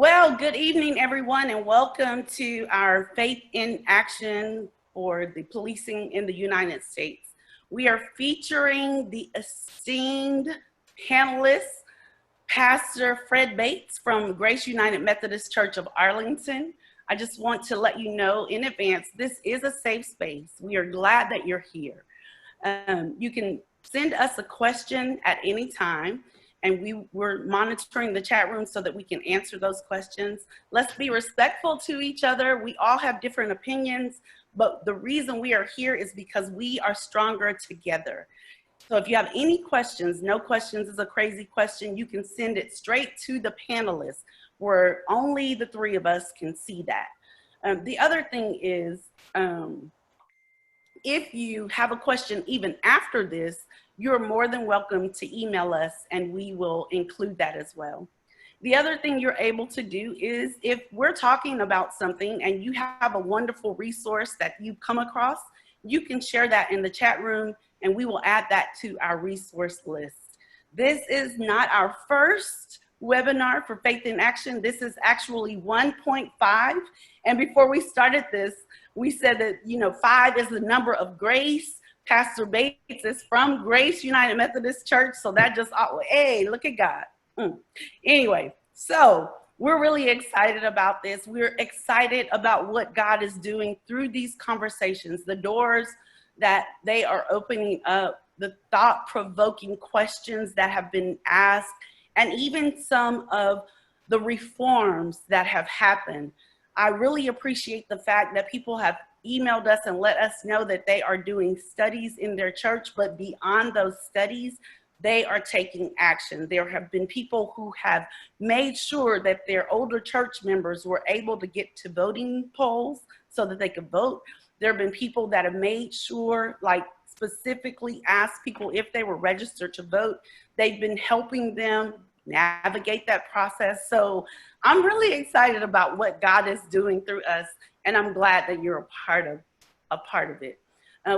Well, good evening, everyone, and welcome to our Faith in Action for the Policing in the United States. We are featuring the esteemed panelist, Pastor Fred Bates from Grace United Methodist Church of Arlington. I just want to let you know in advance, this is a safe space. We are glad that you're here. You can send us a question at any time, and we're monitoring the chat room so that we can answer those questions. Let's be respectful to each other. We all have different opinions, but the reason we are here is because we are stronger together. So if you have any questions, no questions is a crazy question, you can send it straight to the panelists where only the three of us can see that. The other thing is, if you have a question even after this, you're more than welcome to email us and we will include that as well. The other thing you're able to do is if we're talking about something and you have a wonderful resource that you come across, you can share that in the chat room and we will add that to our resource list. This is not our first webinar for Faith in Action. This is actually 1.5. And before we started this, we said that, 5 is the number of grace. Pastor Bates is from Grace United Methodist Church. So that just, hey, look at God. Anyway, so we're really excited about this. We're excited about what God is doing through these conversations, the doors that they are opening up, the thought-provoking questions that have been asked, and even some of the reforms that have happened. I really appreciate the fact that people have emailed us and let us know that they are doing studies in their church, but beyond those studies, they are taking action. There have been people who have made sure that their older church members were able to get to voting polls so that they could vote. There have been people that have made sure, like specifically asked people if they were registered to vote. They've been helping them navigate that process. So I'm really excited about what God is doing through us, and I'm glad that you're a part of it.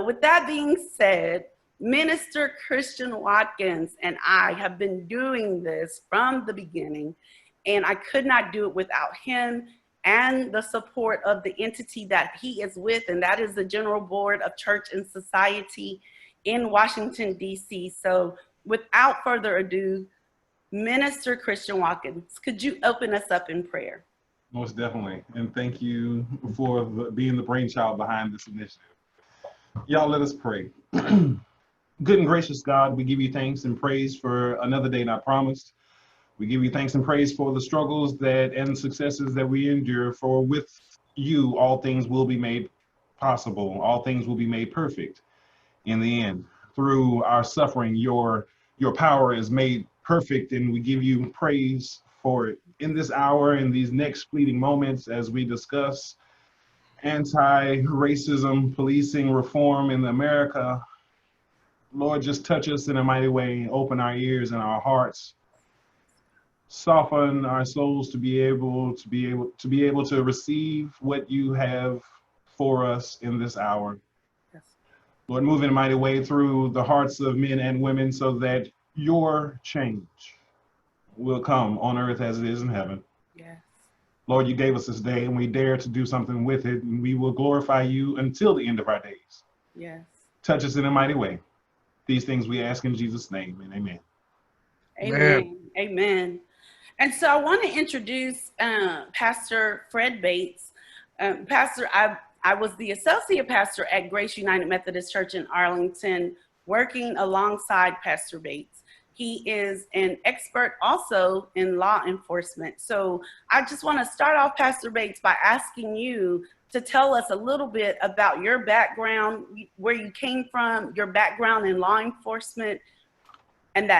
With that being said, Minister Christian Watkins and I have been doing this from the beginning, and I could not do it without him and the support of the entity that he is with, and that is the General Board of Church and Society in Washington, D.C. So without further ado, Minister Christian Watkins, could you open us up in prayer? Most definitely, and thank you for being the brainchild behind this initiative. Y'all, let us pray. Good and gracious God, we give you thanks and praise for another day not promised. We give you thanks and praise for the struggles and successes that we endure, for with you all things will be made possible. All things will be made perfect in the end. Through our suffering, your power is made perfect, and we give you praise for it. In this hour, in these next fleeting moments, as we discuss anti-racism, policing reform in America, Lord, just touch us in a mighty way, open our ears and our hearts, soften our souls to be able to receive what you have for us in this hour. Yes. Lord, move in a mighty way through the hearts of men and women so that your change will come on earth as it is in heaven. Yes. Lord, you gave us this day and we dare to do something with it, and we will glorify you until the end of our days. Yes. Touch us in a mighty way. These things we ask in Jesus' name, and amen. Amen. Amen. And so I want to introduce Pastor Fred Bates. Pastor, I was the associate pastor at Grace United Methodist Church in Arlington, working alongside Pastor Bates. He is an expert also in law enforcement. So I just want to start off, Pastor Bates, by asking you to tell us a little bit about your background, where you came from, your background in law enforcement, and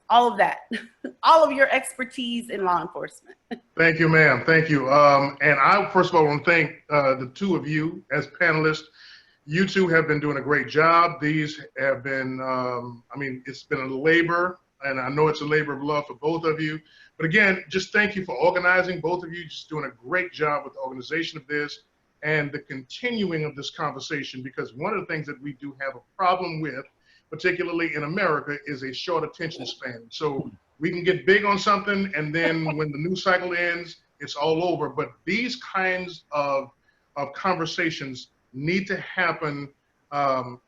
all of your expertise in law enforcement. Thank you, ma'am. Thank you. And I, first of all, want to thank the two of you as panelists. You two have been doing a great job. These have been, it's been a labor, and I know it's a labor of love for both of you. But again, just thank you for organizing, both of you, just doing a great job with the organization of this and the continuing of this conversation, because one of the things that we do have a problem with, particularly in America, is a short attention span. So we can get big on something, and then when the news cycle ends, it's all over. But these kinds of conversations need to happen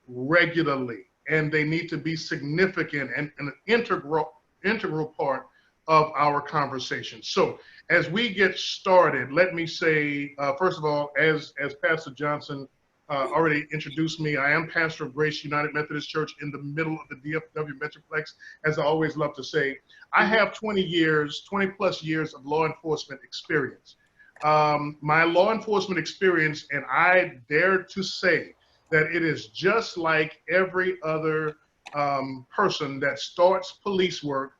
regularly, and they need to be significant and an integral part of our conversation. So as we get started, let me say, first of all, as Pastor Johnson already introduced me, I am pastor of Grace United Methodist Church in the middle of the DFW Metroplex. As I always love to say, I have 20 plus years of law enforcement experience. My law enforcement experience, and I dare to say that it is just like every other person that starts police work.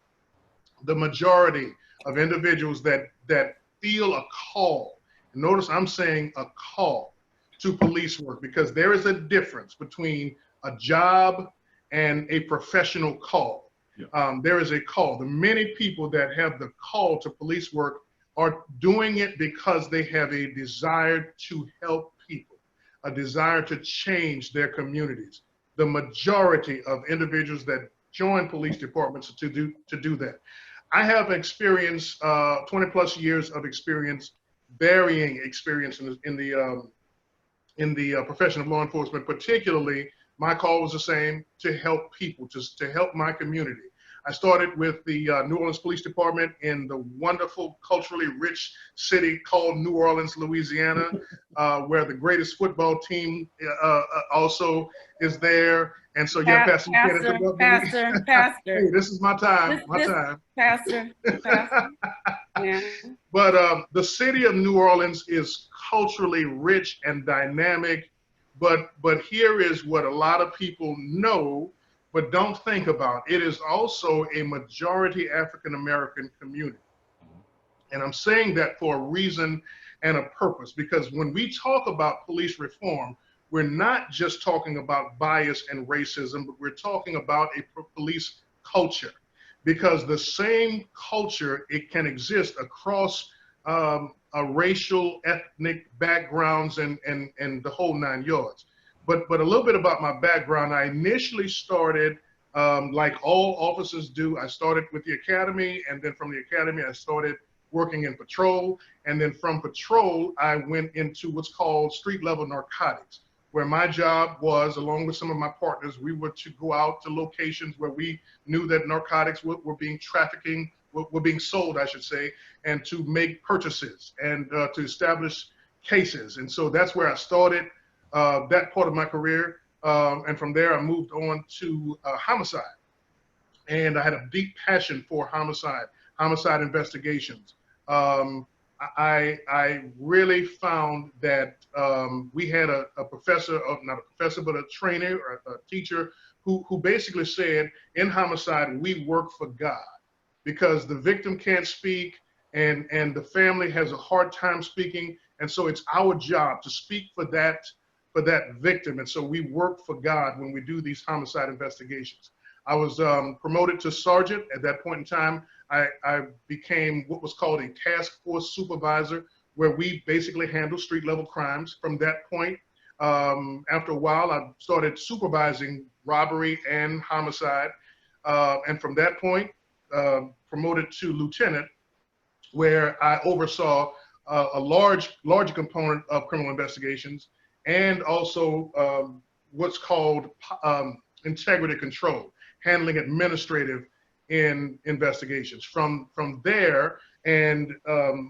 The majority of individuals that feel a call, and notice I'm saying a call to police work, because there is a difference between a job and a professional call. Yeah. There is a call. The many people that have the call to police work are doing it because they have a desire to help people, a desire to change their communities. The majority of individuals that join police departments to do that. I have experience, 20 plus years of experience, varying experience in the profession of law enforcement. Particularly, my call was the same: to help people, to help my community. I started with the New Orleans Police Department in the wonderful, culturally rich city called New Orleans, Louisiana, where the greatest football team also is there. And so, yeah, Pastor, Pastor. Hey, this is my time, time. Pastor. Yeah. But the city of New Orleans is culturally rich and dynamic. But here is what a lot of people know but don't think about. It is also a majority African-American community. And I'm saying that for a reason and a purpose, because when we talk about police reform, we're not just talking about bias and racism, but we're talking about a police culture, because the same culture, it can exist across racial, ethnic backgrounds and the whole 9 yards. But a little bit about my background. I initially started, like all officers do, I started with the academy, and then from the academy, I started working in patrol. And then from patrol, I went into what's called street level narcotics, where my job was, along with some of my partners, we were to go out to locations where we knew that narcotics were being were being sold, I should say, and to make purchases and to establish cases. And so that's where I started that part of my career. And from there, I moved on to homicide. And I had a deep passion for homicide investigations. I really found that we had a professor, not a professor, but a trainer or a teacher who basically said, in homicide, we work for God, because the victim can't speak and the family has a hard time speaking. And so it's our job to speak for that victim. And so we work for God when we do these homicide investigations. I was promoted to sergeant. At that point in time, I became what was called a task force supervisor, where we basically handle street level crimes. From that point, after a while, I started supervising robbery and homicide. And from that point, promoted to lieutenant, where I oversaw a larger component of criminal investigations, and also what's called integrity control, handling administrative in investigations. From there, and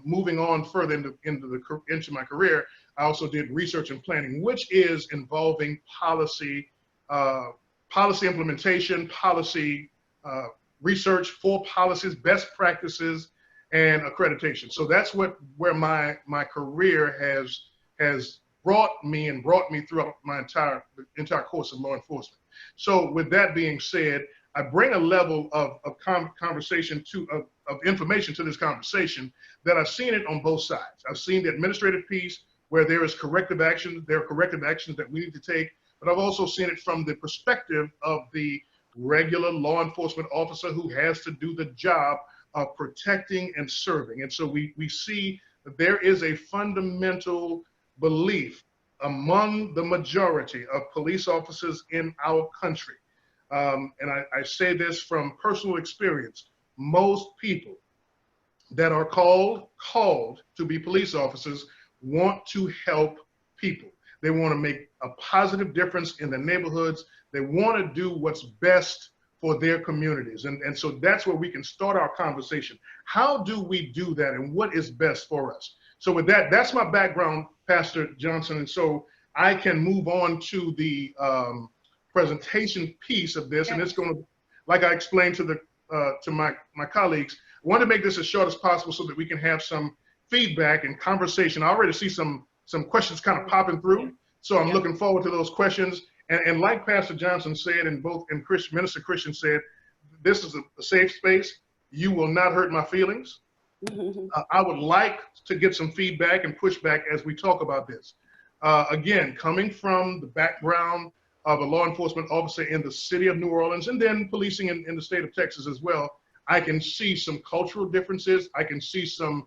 moving on further into my career, I also did research and planning, which is involving policy implementation, policy research for policies, best practices, and accreditation. So that's where my career has brought me throughout my entire course of law enforcement. So with that being said, I bring a level of conversation of information to this conversation that I've seen it on both sides. I've seen the administrative piece where there is corrective action. There are corrective actions that we need to take, but I've also seen it from the perspective of the regular law enforcement officer who has to do the job of protecting and serving. And so we see that there is a fundamental belief among the majority of police officers in our country. And I say this from personal experience. Most people that are called to be police officers want to help people. They want to make a positive difference in their neighborhoods. They want to do what's best for their communities. And so that's where we can start our conversation. How do we do that, and what is best for us? So with that, that's my background, Pastor Johnson. And so I can move on to the presentation piece of this. And it's going to, like I explained to my colleagues, I want to make this as short as possible so that we can have some feedback and conversation. I already see some questions kind of popping through. So I'm looking forward to those questions. And like Pastor Johnson said, and Minister Christian said, this is a safe space. You will not hurt my feelings. I would like to get some feedback and pushback as we talk about this. Again, coming from the background of a law enforcement officer in the city of New Orleans, and then policing in the state of Texas as well, I can see some cultural differences. I can see some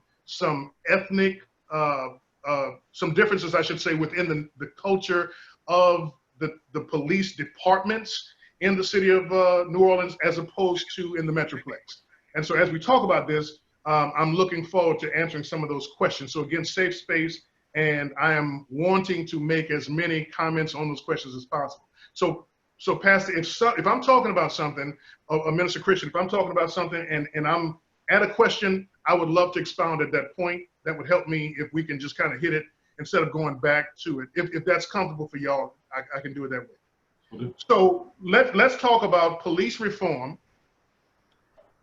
ethnic, some differences, I should say, within the culture of the police departments in the city of New Orleans as opposed to in the Metroplex. And so as we talk about this, I'm looking forward to answering some of those questions. So again, safe space, and I am wanting to make as many comments on those questions as possible. So Pastor, if I'm talking about something, a Minister Christian, if I'm talking about something and I'm at a question, I would love to expound at that point. That would help me if we can just kind of hit it instead of going back to it. If that's comfortable for y'all, I can do it that way. So let's talk about police reform,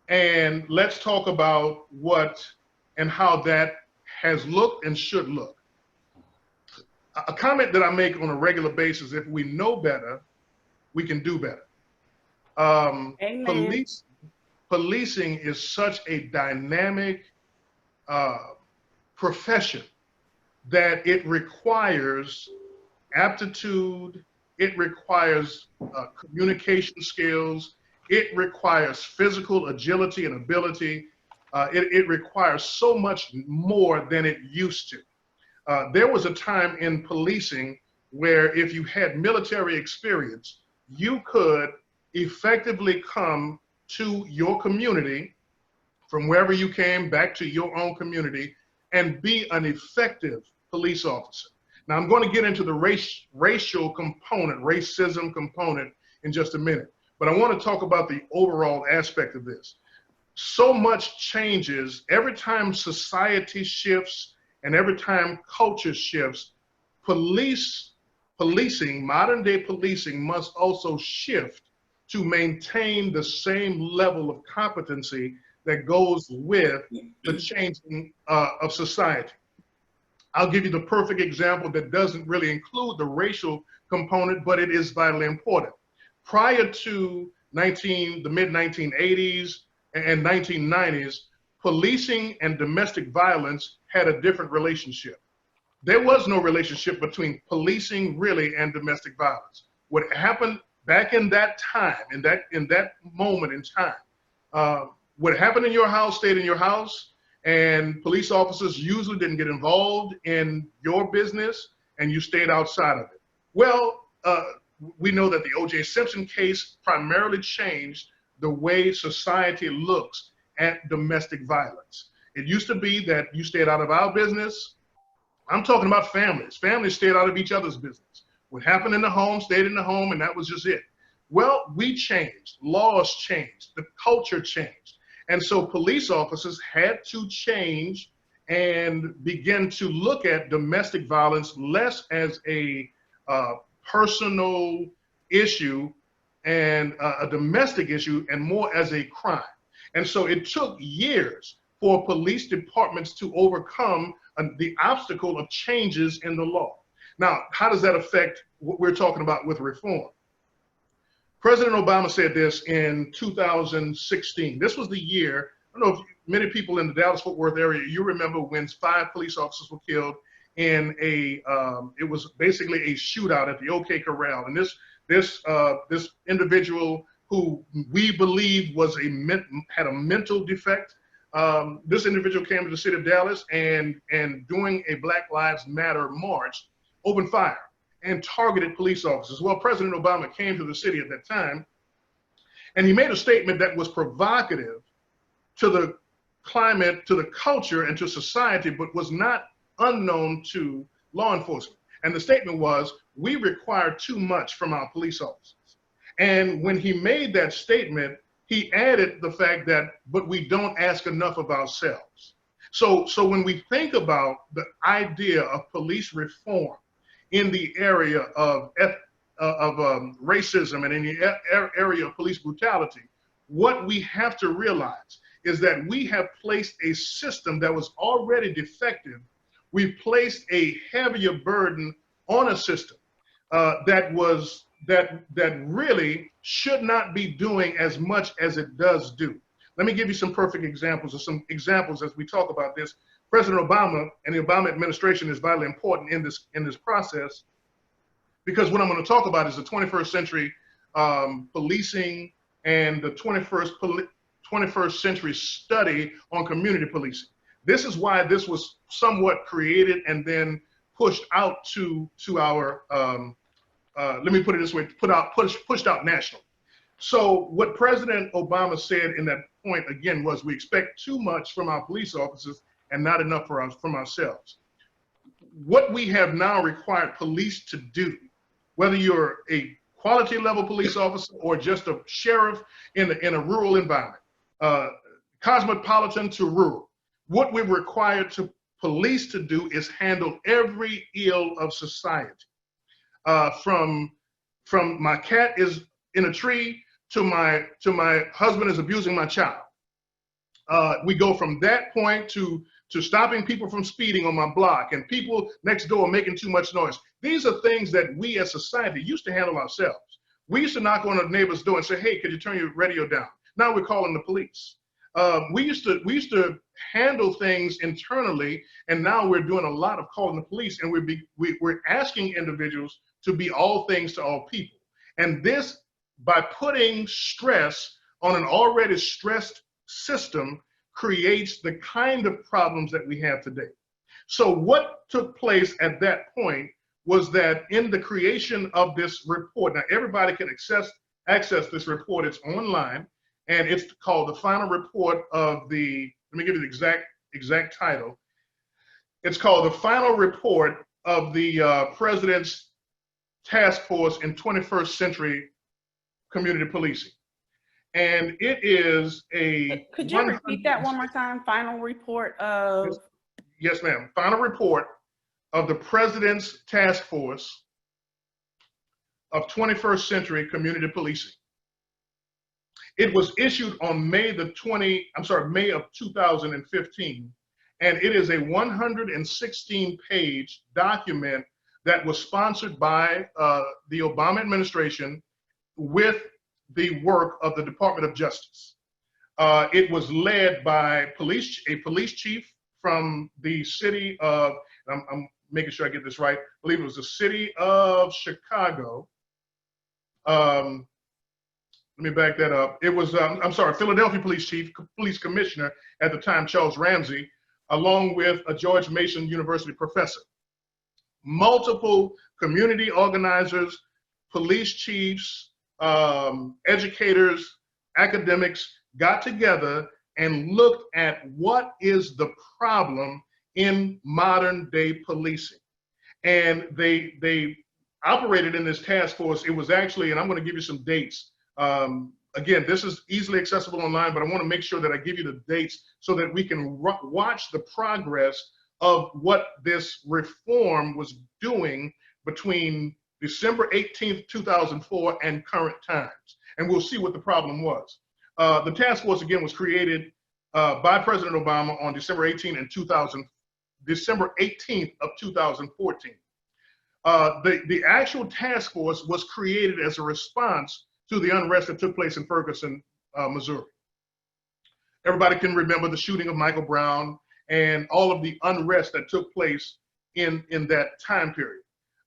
and let's talk about what and how that has looked and should look. A comment that I make on a regular basis: if we know better, we can do better. Policing is such a dynamic profession that it requires aptitude, it requires communication skills, it requires physical agility and ability. It requires so much more than it used to. There was a time in policing where if you had military experience, you could effectively come to your community from wherever you came back to your own community and be an effective police officer. Now I'm going to get into the racial component, racism component in just a minute, but I want to talk about the overall aspect of this. So much changes every time society shifts and every time culture shifts. Policing, modern day policing must also shift to maintain the same level of competency that goes with the changing of society. I'll give you the perfect example that doesn't really include the racial component, but it is vitally important. Prior to the mid-1980s and 1990s, policing and domestic violence had a different relationship. There was no relationship between policing really and domestic violence. What happened back in that time, in that moment in time, what happened in your house stayed in your house, and police officers usually didn't get involved in your business, and you stayed outside of it. Well, we know that the O.J. Simpson case primarily changed the way society looks at domestic violence. It used to be that you stayed out of our business. I'm talking about families. Families stayed out of each other's business. What happened in the home stayed in the home, and that was just it. Well, we changed. Laws changed. The culture changed. And so police officers had to change and begin to look at domestic violence less as a personal issue and a domestic issue, and more as a crime. And so it took years for police departments to overcome the obstacle of changes in the law. Now, how does that affect what we're talking about with reform? President Obama said this in 2016. This was the year, I don't know if many people in the Dallas-Fort Worth area, you remember when 5 police officers were killed in it was basically a shootout at the OK Corral. And this individual who we believe had a mental defect, this individual came to the city of Dallas and doing a Black Lives Matter march, opened fire and targeted police officers. Well, President Obama came to the city at that time, and he made a statement that was provocative to the climate, to the culture, and to society, but was not unknown to law enforcement. And the statement was, we require too much from our police officers. And when he made that statement, he added the fact that, but we don't ask enough of ourselves. So when we think about the idea of police reform in the area of racism and in the area of police brutality, what we have to realize is that we have placed a system that was already defective. We placed a heavier burden on a system that really should not be doing as much as it does do. Let me give you some perfect examples, or some examples as we talk about this. President Obama and the Obama administration is vitally important in this process, because what I'm going to talk about is the 21st century policing and the 21st century study on community policing. This is why this was somewhat created and then pushed out to our, let me put it this way, pushed out nationally. So what President Obama said in that point, again, was we expect too much from our police officers and not enough from ourselves. What we have now required police to do, whether you're a quality level police officer or just a sheriff in a rural environment, cosmopolitan to rural, what we're required to police to do is handle every ill of society. From my cat is in a tree to my husband is abusing my child. We go from that point to stopping people from speeding on my block and people next door making too much noise. These are things that we as society used to handle ourselves. We used to knock on a neighbor's door and say, hey, could you turn your radio down? Now we're calling the police. We used to handle things internally, and now we're doing a lot of calling the police, and we're asking individuals to be all things to all people. And this, by putting stress on an already stressed system, creates the kind of problems that we have today. So what took place at that point was that in the creation of this report, now everybody can access this report, it's online, and it's called the final report of the, let me give you the exact title. It's called the final report of the President's Task Force in 21st Century Community Policing. And it is a— Could you repeat that one more time? Final report of— Yes, ma'am. Final report of the President's Task Force of 21st Century Community Policing. It was issued on May of 2015, and it is a 116-page document that was sponsored by the Obama administration with the work of the Department of Justice. It was led by a police chief from the city of, I'm making sure I get this right, I believe it was the city of Chicago. Let me back that up. It was, Philadelphia police chief, police commissioner at the time, Charles Ramsey, along with a George Mason University professor. Multiple community organizers, police chiefs, educators, academics got together and looked at what is the problem in modern day policing. And they operated in this task force. It was actually, and I'm going to give you some dates. Again, this is easily accessible online, but I want to make sure that I give you the dates so that we can watch the progress of what this reform was doing between December 18th, 2004 and current times. And we'll see what the problem was. The task force, again, was created by President Obama on December 18th of 2014. The actual task force was created as a response to the unrest that took place in Ferguson, Missouri. Everybody can remember the shooting of Michael Brown and all of the unrest that took place in that time period.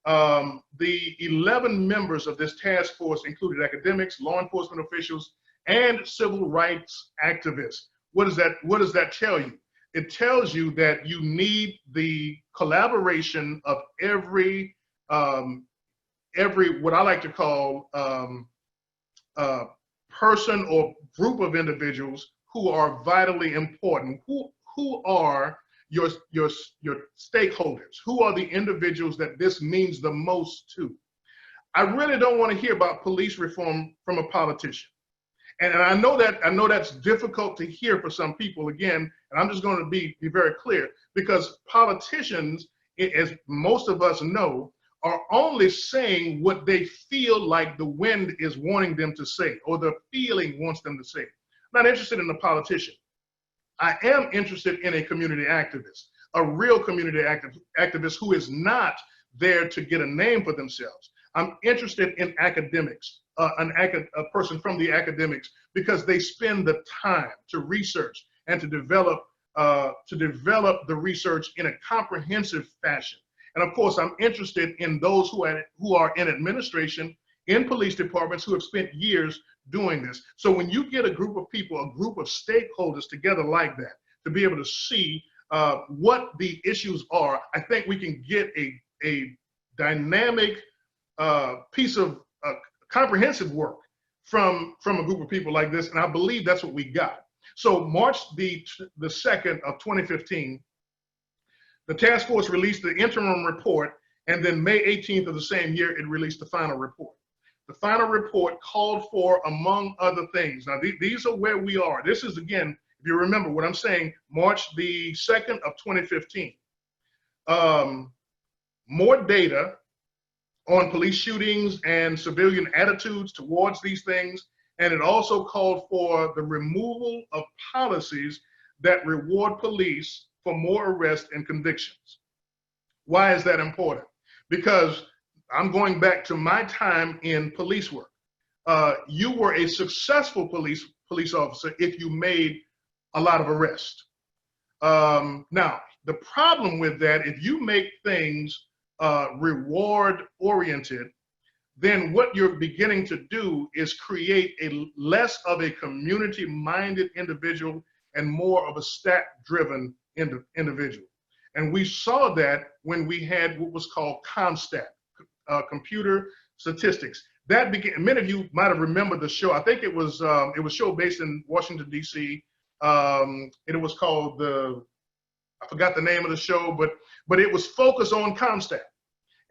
The 11 members of this task force included academics, law enforcement officials, and civil rights activists. What does that tell you? It tells you that you need the collaboration of every what I like to call person or group of individuals who are vitally important. Who are your stakeholders? Who are the individuals that this means the most to? I really don't want to hear about police reform from a politician. And I know that's difficult to hear for some people, again, and I'm just going to be very clear, because politicians, as most of us know, are only saying what they feel like the wind is wanting them to say, or the feeling wants them to say. I'm not interested in a politician. I am interested in a community activist, a real community activist who is not there to get a name for themselves. I'm interested in academics, a person from the academics, because they spend the time to research and to develop the research in a comprehensive fashion. And of course, I'm interested in those who are in administration, in police departments, who have spent years doing this. So when you get a group of people, a group of stakeholders together like that, to be able to see what the issues are, I think we can get a dynamic piece of comprehensive work from a group of people like this, and I believe that's what we got. So March the 2nd of 2015, the task force released the interim report, and then May 18th of the same year, it released the final report. The final report called for, among other things, now these are where we are. This is, again, if you remember what I'm saying, March the 2nd of 2015. More data on police shootings and civilian attitudes towards these things. And it also called for the removal of policies that reward police for more arrests and convictions. Why is that important? Because I'm going back to my time in police work. You were a successful police officer if you made a lot of arrests. Now, the problem with that, if you make things reward oriented, then what you're beginning to do is create a less of a community minded individual and more of a stat driven individual. And we saw that when we had what was called ComStat, computer statistics. That began, many of you might have remembered the show. I think it was a show based in Washington, D.C. It was called I forgot the name of the show, but it was focused on ComStat.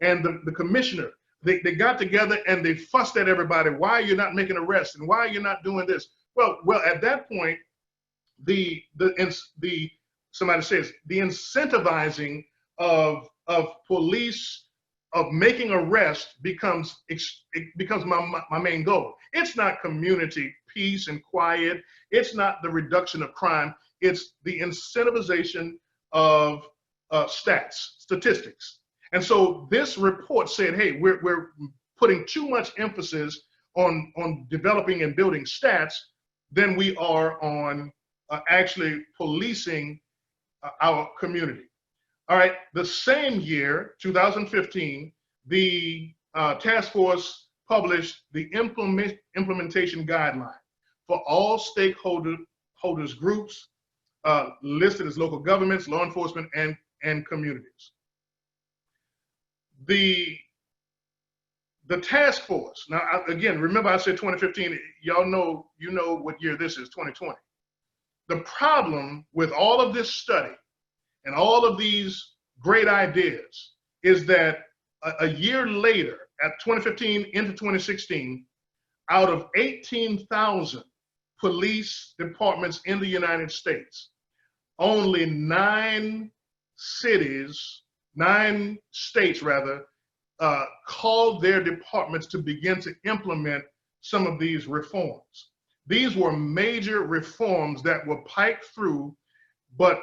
And the commissioner, they got together and they fussed at everybody. Why are you not making arrests? And why are you not doing this? Well, at that point, somebody says the incentivizing of police, of making arrests becomes my main goal. It's not community peace and quiet. It's not the reduction of crime. It's the incentivization of statistics. And so this report said, hey, we're putting too much emphasis on developing and building stats than we are on actually policing our community. All right, the same year, 2015, the task force published the implementation guideline for all stakeholders groups listed as local governments, law enforcement, and communities. The task force, now again, remember I said 2015, y'all know, you know what year this is, 2020. The problem with all of this study and all of these great ideas is that a year later, at 2015 into 2016, out of 18,000 police departments in the United States, only 9 states rather, called their departments to begin to implement some of these reforms. These were major reforms that were piped through, but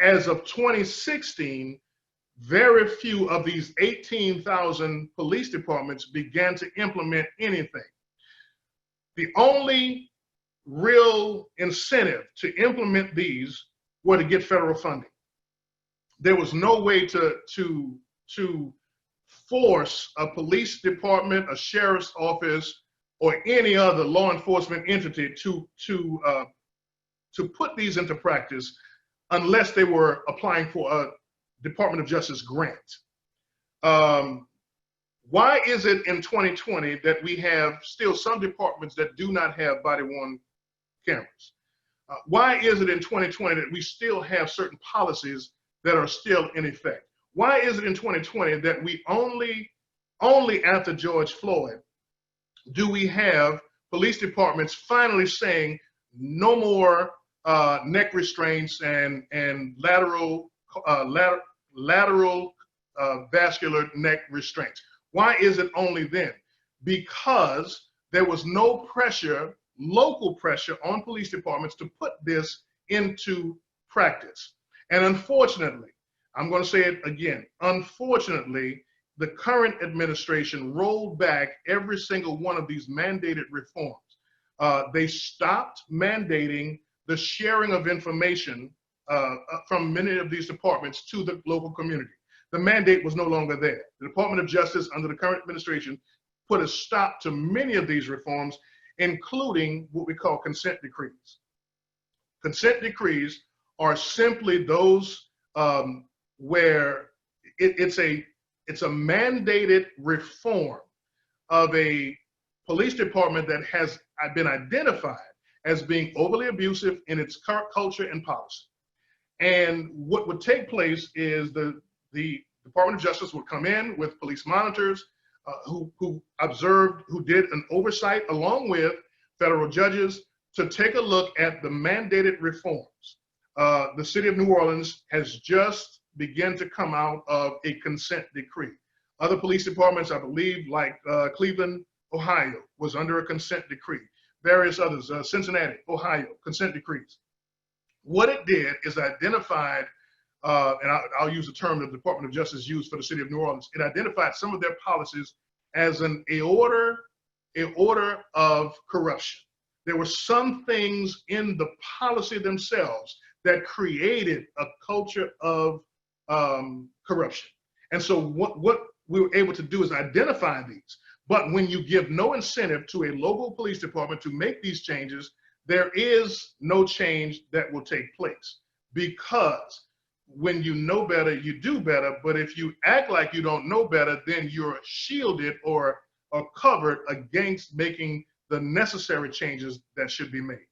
as of 2016, very few of these 18,000 police departments began to implement anything. The only real incentive to implement these were to get federal funding. There was no way to force a police department, a sheriff's office, or any other law enforcement entity to put these into practice unless they were applying for a Department of Justice grant. Why is it in 2020 that we have still some departments that do not have body-worn cameras? Why is it in 2020 that we still have certain policies that are still in effect? Why is it in 2020 that we only after George Floyd do we have police departments finally saying no more neck restraints and lateral vascular neck restraints? Why is it only then? Because there was no pressure, local pressure on police departments to put this into practice. And unfortunately, I'm going to say it again, unfortunately, the current administration rolled back every single one of these mandated reforms. They stopped mandating the sharing of information from many of these departments to the local community. The mandate was no longer there. The Department of Justice under the current administration put a stop to many of these reforms, including what we call consent decrees. Consent decrees are simply those where it's a mandated reform of a police department that has been identified as being overly abusive in its current culture and policy. And what would take place is the Department of Justice would come in with police monitors who observed, who did an oversight along with federal judges to take a look at the mandated reforms. The city of New Orleans has just begun to come out of a consent decree. Other police departments, I believe, like Cleveland, Ohio, was under a consent decree. Various others, Cincinnati, Ohio, consent decrees. What it did is identified, and I'll use the term that the Department of Justice used for the city of New Orleans, it identified some of their policies as an order of corruption. There were some things in the policy themselves that created a culture of corruption. And so what we were able to do is identify these. But when you give no incentive to a local police department to make these changes, there is no change that will take place. Because when you know better, you do better. But if you act like you don't know better, then you're shielded or covered against making the necessary changes that should be made.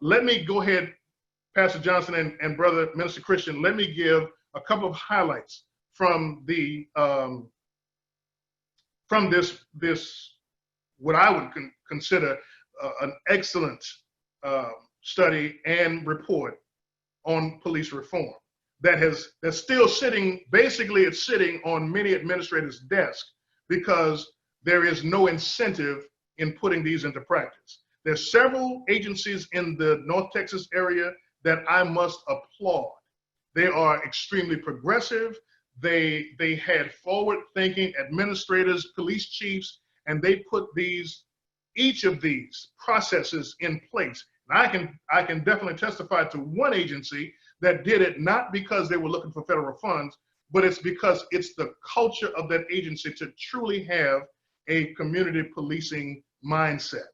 Let me go ahead, Pastor Johnson and Brother Minister Christian, let me give a couple of highlights from the from this what I would consider an excellent study and report on police reform that's still sitting, basically it's sitting on many administrators' desks because there is no incentive in putting these into practice. There's several agencies in the North Texas area that I must applaud. They are extremely progressive. They had forward-thinking administrators, police chiefs, and they put each of these processes in place. And I can definitely testify to one agency that did it not because they were looking for federal funds, but it's because it's the culture of that agency to truly have a community policing mindset.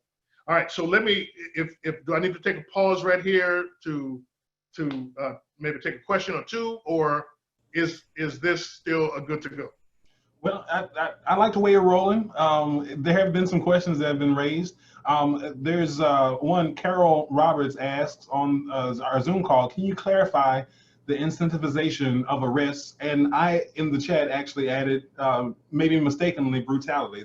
All right, so let me, do I need to take a pause right here to maybe take a question or two, or is this still a good to go? Well, I like the way you're rolling. There have been some questions that have been raised. There's one, Carol Roberts asks on our Zoom call, can you clarify the incentivization of arrests? And I, in the chat, actually added, maybe mistakenly, brutality,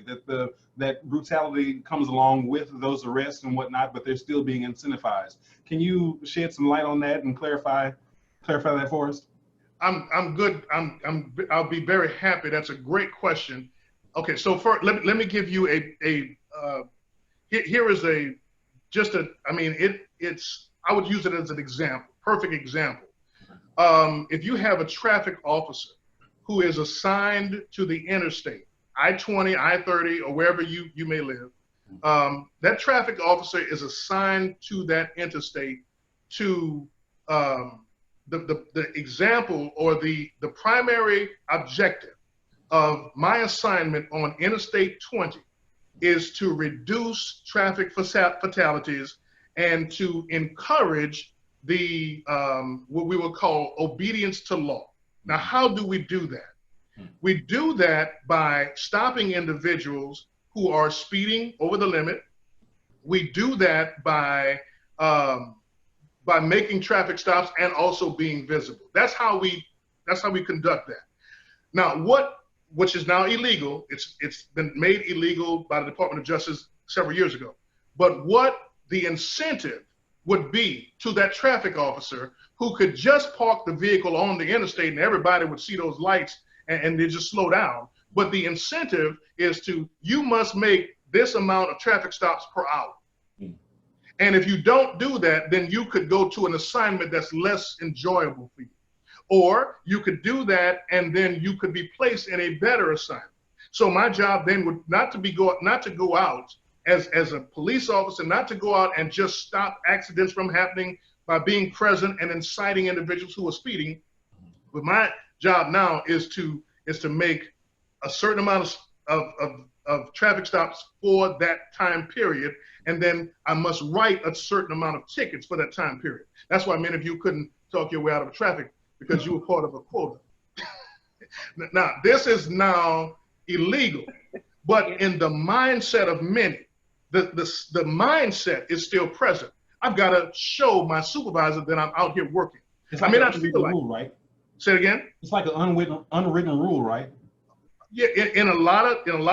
that brutality comes along with those arrests and whatnot, but they're still being incentivized. Can you shed some light on that and clarify that for us? I'm good. I'll be very happy. That's a great question. Okay, so first, let me give you here is I would use it as an example, perfect example. If you have a traffic officer who is assigned to the interstate, I-20, I-30, or wherever you may live, that traffic officer is assigned to that interstate to the example or the primary objective of my assignment on Interstate 20 is to reduce traffic fatalities and to encourage the what we will call obedience to law. Now, how do we do that? We do that by stopping individuals who are speeding over the limit. We do that by making traffic stops and also being visible. That's how we conduct that. Now, which is now illegal, it's been made illegal by the Department of Justice several years ago. But what the incentive would be to that traffic officer who could just park the vehicle on the interstate and everybody would see those lights and they just slow down. But the incentive is you must make this amount of traffic stops per hour. And if you don't do that, then you could go to an assignment that's less enjoyable for you. Or you could do that and then you could be placed in a better assignment. So my job then would not to go out as a police officer, not to go out and just stop accidents from happening by being present and inciting individuals who are speeding. But my job now is to make a certain amount of traffic stops for that time period, and then I must write a certain amount of tickets for that time period. That's why many of you couldn't talk your way out of traffic, because you were part of a quota. Now, this is now illegal, but in the mindset of many, the mindset is still present. I've got to show my supervisor that I'm out here working. It's like I may not feel like rule, right? Say it again. It's like an unwritten rule, right? Yeah, in a lot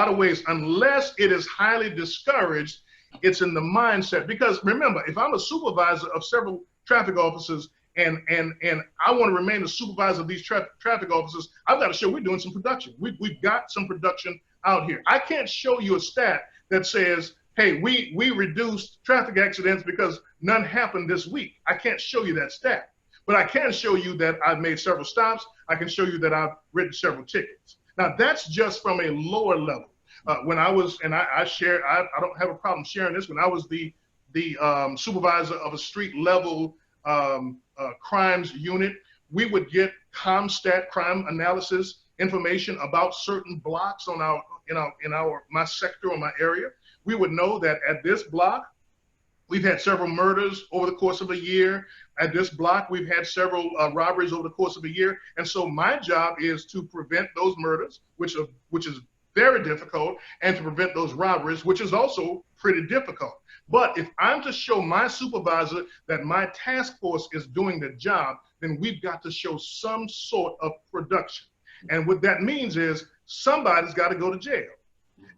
of ways, unless it is highly discouraged, it's in the mindset. Because remember, if I'm a supervisor of several traffic officers and I want to remain a supervisor of these traffic officers, I've got to show we're doing some production. We've got some production out here. I can't show you a stat that says, hey, we reduced traffic accidents because none happened this week. I can't show you that stat. But I can show you that I've made several stops. I can show you that I've written several tickets. Now, that's just from a lower level. When I was, and I don't have a problem sharing this, when I was the supervisor of a street level crimes unit, we would get ComStat crime analysis information about certain blocks on my sector or my area. We would know that at this block, we've had several murders over the course of a year. At this block, we've had several robberies over the course of a year. And so my job is to prevent those murders, which is very difficult, and to prevent those robberies, which is also pretty difficult. But if I'm to show my supervisor that my task force is doing the job, then we've got to show some sort of production. And what that means is somebody's got to go to jail.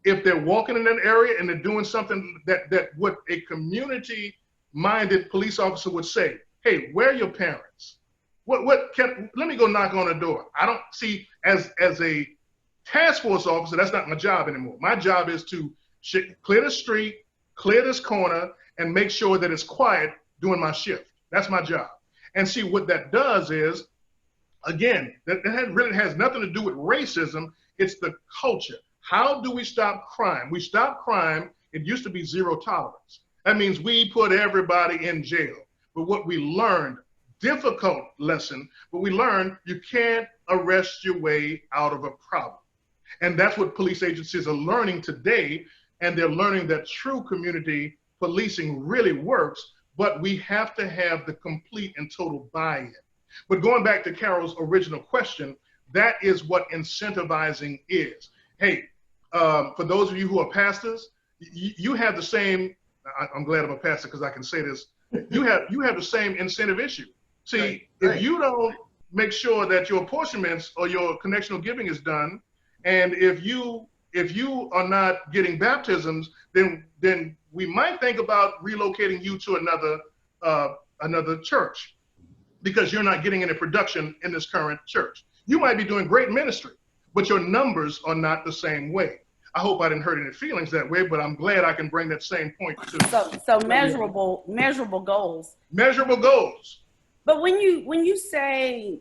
If they're walking in an area and they're doing something that what a community-minded police officer would say, hey, where are your parents? Let me go knock on the door. I don't see, as a task force officer, that's not my job anymore. My job is to clear the street, clear this corner, and make sure that it's quiet during my shift. That's my job. And see, what that does is, again, that really has nothing to do with racism. It's the culture. How do we stop crime? We stop crime. It used to be zero tolerance. That means we put everybody in jail. But what we learned, difficult lesson, but we learned you can't arrest your way out of a problem. And that's what police agencies are learning today. And they're learning that true community policing really works, but we have to have the complete and total buy-in. But going back to Carol's original question, that is what incentivizing is. Hey, for those of you who are pastors, you have the same, I'm glad I'm a pastor because I can say this, you have the same incentive issue. See, if you don't make sure that your apportionments or your connectional giving is done, and if you are not getting baptisms, then we might think about relocating you to another church because you're not getting any production in this current church. You might be doing great ministry, but your numbers are not the same way. I hope I didn't hurt any feelings that way, but I'm glad I can bring that same point to. So measurable goals. Measurable goals. But when you say,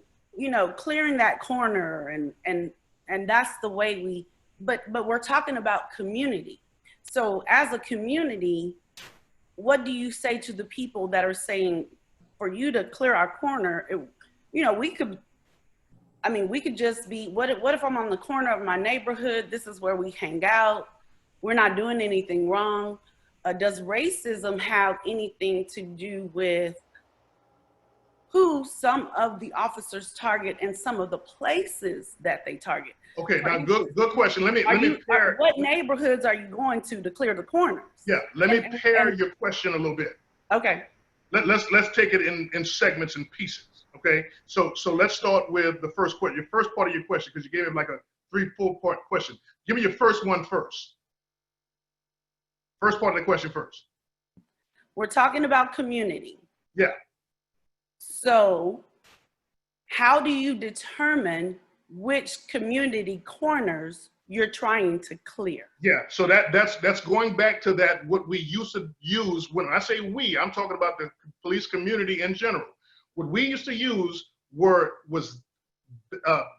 clearing that corner and that's the way but we're talking about community. So as a community, what do you say to the people that are saying, for you to clear our corner, we could just be, what if I'm on the corner of my neighborhood? This is where we hang out. We're not doing anything wrong. Does racism have anything to do with who some of the officers target and some of the places that they target. Okay, now good question. Let me pair. What neighborhoods are you going to clear the corners? Yeah, let me pair your question a little bit. Okay. Let's take it in segments and pieces. Okay, so let's start with the first question. Your first part of your question, because you gave it like a 3-4 part question. Give me your first one first. First part of the question first. We're talking about community. Yeah. So how do you determine which community corners you're trying to clear? Yeah, so that's going back to that, what we used to use. When I say we, I'm talking about the police community in general. What we used to use was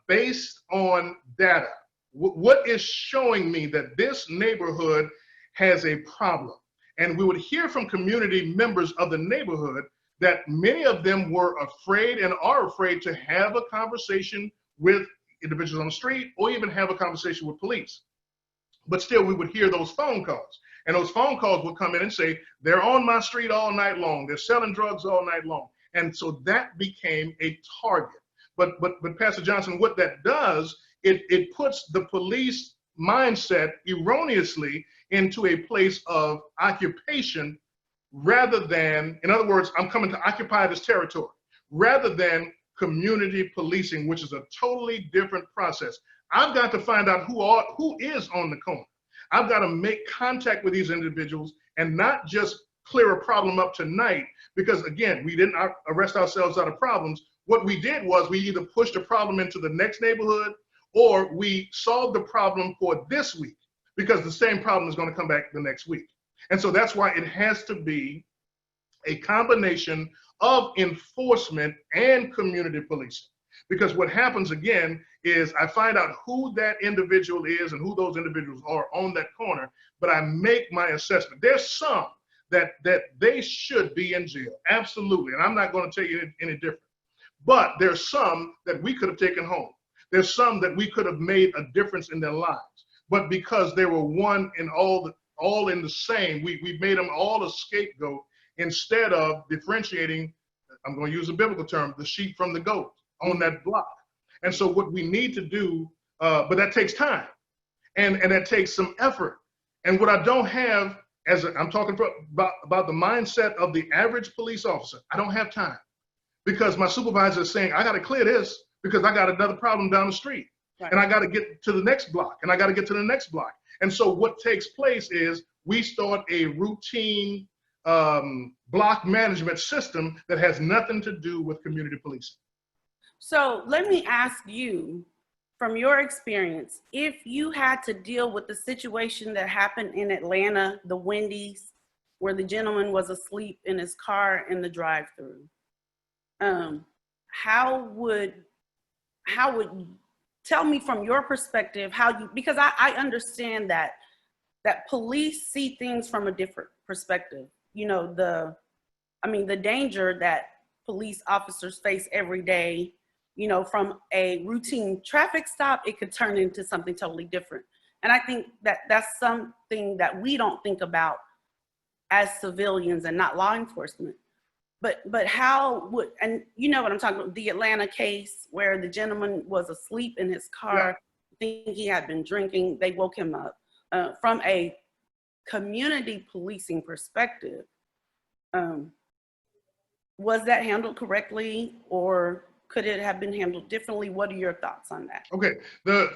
based on data. What is showing me that this neighborhood has a problem? And we would hear from community members of the neighborhood that many of them were afraid and are afraid to have a conversation with individuals on the street or even have a conversation with police. But still, we would hear those phone calls. And those phone calls would come in and say, they're on my street all night long. They're selling drugs all night long. And so that became a target. But Pastor Johnson, what that does, it puts the police mindset erroneously into a place of occupation rather than, in other words, I'm coming to occupy this territory, rather than community policing, which is a totally different process. I've got to find out who is on the corner. I've got to make contact with these individuals and not just clear a problem up tonight, because again, we didn't arrest ourselves out of problems. What we did was we either pushed a problem into the next neighborhood or we solved the problem for this week, because the same problem is going to come back the next week. And so that's why it has to be a combination of enforcement and community policing. Because what happens again is I find out who that individual is and who those individuals are on that corner, but I make my assessment. There's some that they should be in jail, absolutely, and I'm not going to tell you any different. But there's some that we could have taken home. There's some that we could have made a difference in their lives. But because they were one and all in the same, we made them all a scapegoat instead of differentiating, I'm going to use a biblical term, the sheep from the goat on that block. And so what we need to do, but that takes time and that takes some effort. And what I don't have, I'm talking about the mindset of the average police officer, I don't have time because my supervisor is saying, I got to clear this because I got another problem down the street. Right. And I got to get to the next block and I got to get to the next block. And so what takes place is we start a routine block management system that has nothing to do with community policing. So let me ask you, from your experience, if you had to deal with the situation that happened in Atlanta, the Wendy's, where the gentleman was asleep in his car in the drive-thru, how would tell me from your perspective how you, because I understand that police see things from a different perspective. You know, the danger that police officers face every day, you know, from a routine traffic stop, it could turn into something totally different. And I think that that's something that we don't think about as civilians and not law enforcement. But how would, and you know what I'm talking about, the Atlanta case where the gentleman was asleep in his car, thinking he had been drinking, they woke him up. From a community policing perspective, was that handled correctly or could it have been handled differently? What are your thoughts on that? Okay,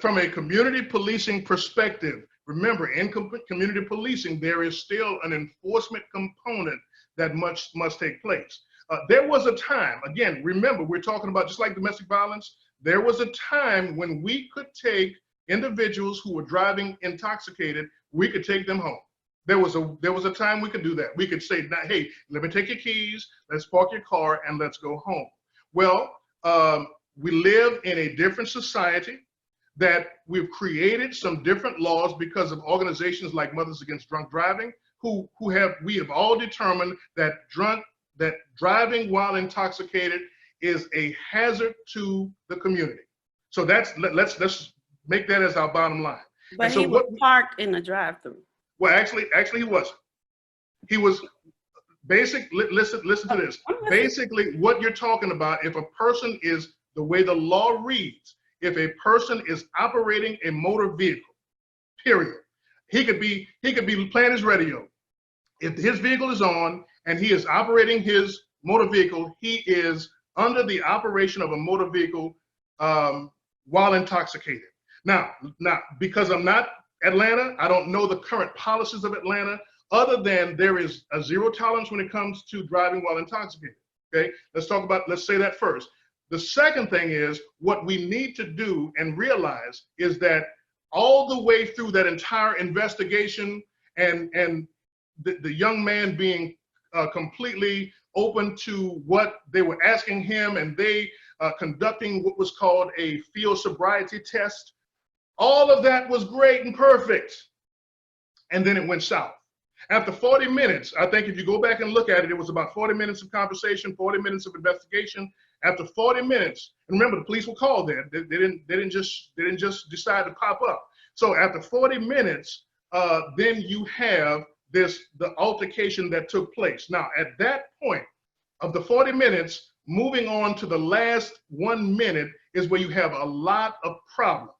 from a community policing perspective, remember in community policing, there is still an enforcement component that must take place. There was a time, again, remember, we're talking about just like domestic violence, there was a time when we could take individuals who were driving intoxicated, we could take them home. There was a time we could do that. We could say, hey, let me take your keys, let's park your car, and let's go home. Well, we live in a different society that we've created some different laws because of organizations like Mothers Against Drunk Driving, we have all determined that driving while intoxicated is a hazard to the community. So let's make that as our bottom line. But he was parked in the drive-thru. Well, actually he wasn't. He was, Listen to this. Basically, what you're talking about, if a person is, the way the law reads, if a person is operating a motor vehicle, period, he could be playing his radio. If his vehicle is on and he is operating his motor vehicle, he is under the operation of a motor vehicle while intoxicated. Now, because I'm not Atlanta, I don't know the current policies of Atlanta, other than there is a zero tolerance when it comes to driving while intoxicated. Okay, let's say that first. The second thing is, what we need to do and realize is that all the way through that entire investigation and the young man being completely open to what they were asking him, and they conducting what was called a field sobriety test, all of that was great and perfect. And then it went south. After 40 minutes, I think if you go back and look at it, it was about 40 minutes of conversation, 40 minutes of investigation. After 40 minutes, and remember, the police were called there. They didn't just decide to pop up. So after 40 minutes, then you have the altercation that took place. Now, at that point of the 40 minutes, moving on to the last 1 minute is where you have a lot of problems.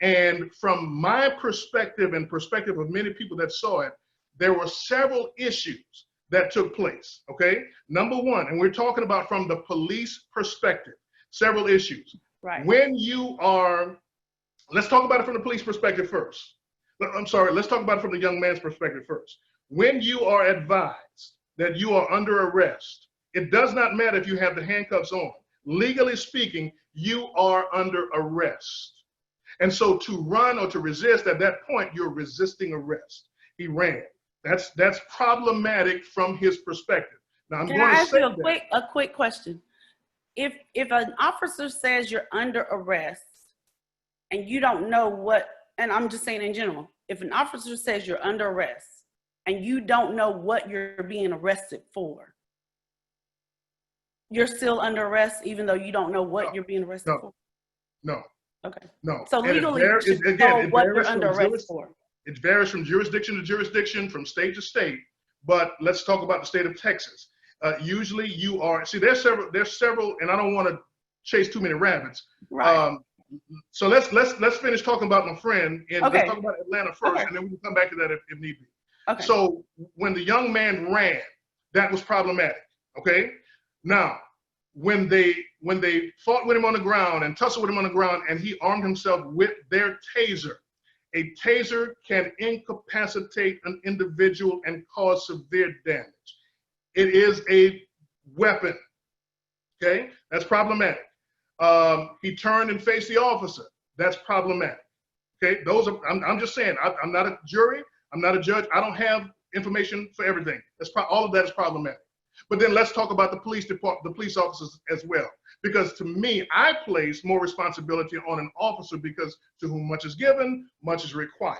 And from my perspective and perspective of many people that saw it, there were several issues that took place, okay? Number one, and we're talking about from the police perspective, several issues. Right. When you are, let's talk about it from the police perspective first. I'm sorry, let's talk about it from the young man's perspective first. When you are advised that you are under arrest, it does not matter if you have the handcuffs on. Legally speaking, you are under arrest. And so to run or to resist, at that point, you're resisting arrest. He ran. That's problematic from his perspective. Now, I'm Can going I to ask say you a quick question? If an officer says you're under arrest and you don't know what, and I'm just saying in general, if an officer says you're under arrest and you don't know what you're being arrested for, you're still under arrest even though you don't know what you're being arrested for? No. Okay. No. So legally, you should know what you're under arrest for. It varies from jurisdiction to jurisdiction, from state to state. But let's talk about the state of Texas. Usually, you are, see, there's several, and I don't want to chase too many rabbits. Right. So let's finish talking about my friend, and let's talk about Atlanta first, and then we can come back to that if need be. Okay. So when the young man ran, that was problematic. Okay. Now, when they fought with him on the ground and tussled with him on the ground, and he armed himself with their taser. A taser can incapacitate an individual and cause severe damage. It is a weapon. Okay, that's problematic. He turned and faced the officer. That's problematic. Okay, those are. I'm just saying. I'm not a jury. I'm not a judge. I don't have information for everything. All of that is problematic. But then let's talk about the police department, the police officers as well. Because to me, I place more responsibility on an officer, because to whom much is given, much is required.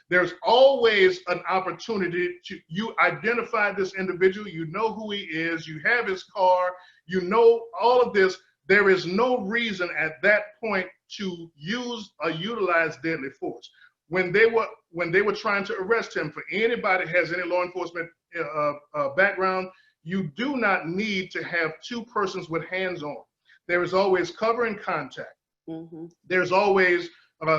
There's always an opportunity to, you identify this individual, you know who he is, you have his car, you know all of this. There is no reason at that point to use or utilize deadly force. When they were trying to arrest him, for anybody that has any law enforcement background, you do not need to have two persons with hands on. There is always cover and contact. Mm-hmm. There's always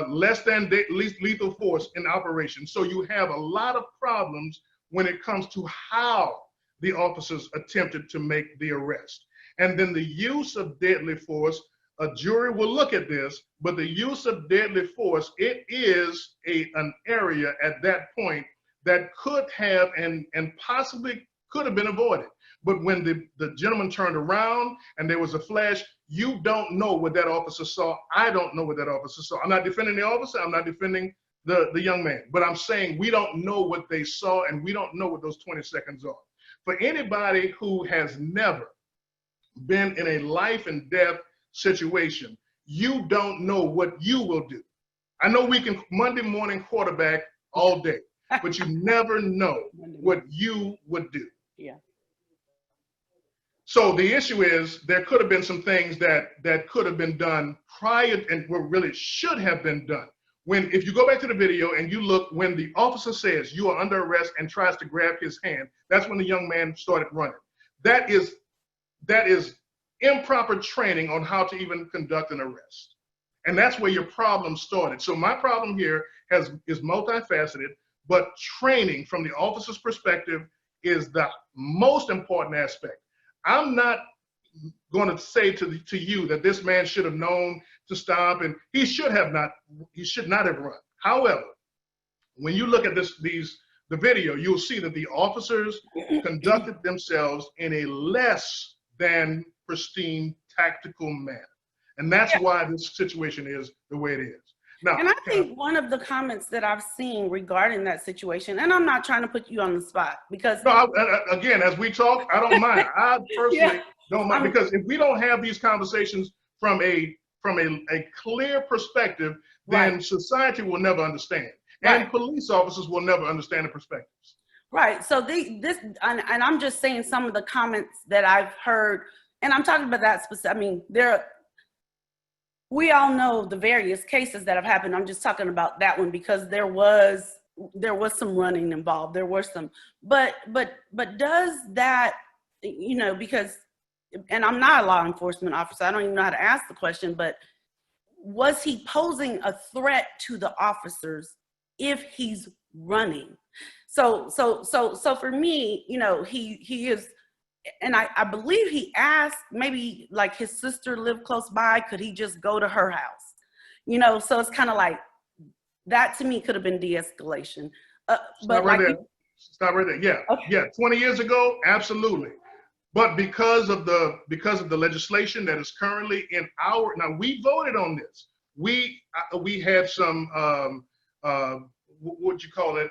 less than lethal force in operation. So you have a lot of problems when it comes to how the officers attempted to make the arrest. And then the use of deadly force, a jury will look at this, but the use of deadly force, it is an area at that point that could have and possibly could have been avoided. But when the gentleman turned around and there was a flash, you don't know what that officer saw. I don't know what that officer saw. I'm not defending the officer. I'm not defending the young man. But I'm saying we don't know what they saw, and we don't know what those 20 seconds are. For anybody who has never been in a life and death situation, you don't know what you will do. I know we can Monday morning quarterback all day, but you never know what you would do. Yeah. So the issue is, there could have been some things that could have been done prior, and what really should have been done if you go back to the video and you look, when the officer says you are under arrest and tries to grab his hand, that's when the young man started running. That is improper training on how to even conduct an arrest. And that's where your problem started. So my problem here is multifaceted, but training from the officer's perspective is the most important aspect. I'm not going to say to you that this man should have known to stop, and he should not have run. However, when you look at the video, you'll see that the officers conducted themselves in a less than pristine tactical manner. And that's why this situation is the way it is. Now, and I think one of the comments that I've seen regarding that situation, and I'm not trying to put you on the spot because again, as we talk, I don't mind. I personally don't mind, because if we don't have these conversations from a clear perspective, then society will never understand, and police officers will never understand the perspectives. Right. So and I'm just saying some of the comments that I've heard, and I'm talking about that specific. I mean, we all know the various cases that have happened. I'm just talking about that one because there was some running involved. There were some, but does that, because, and I'm not a law enforcement officer, I don't even know how to ask the question, but was he posing a threat to the officers if he's running? So for me, he is. And I believe he asked, maybe like his sister lived close by, could he just go to her house? So it's kind of like, that to me could have been de-escalation. But like Stop right there. Yeah, okay. Yeah. 20 years ago, absolutely. But because of the legislation that is currently in now we voted on this. We had some what you call it,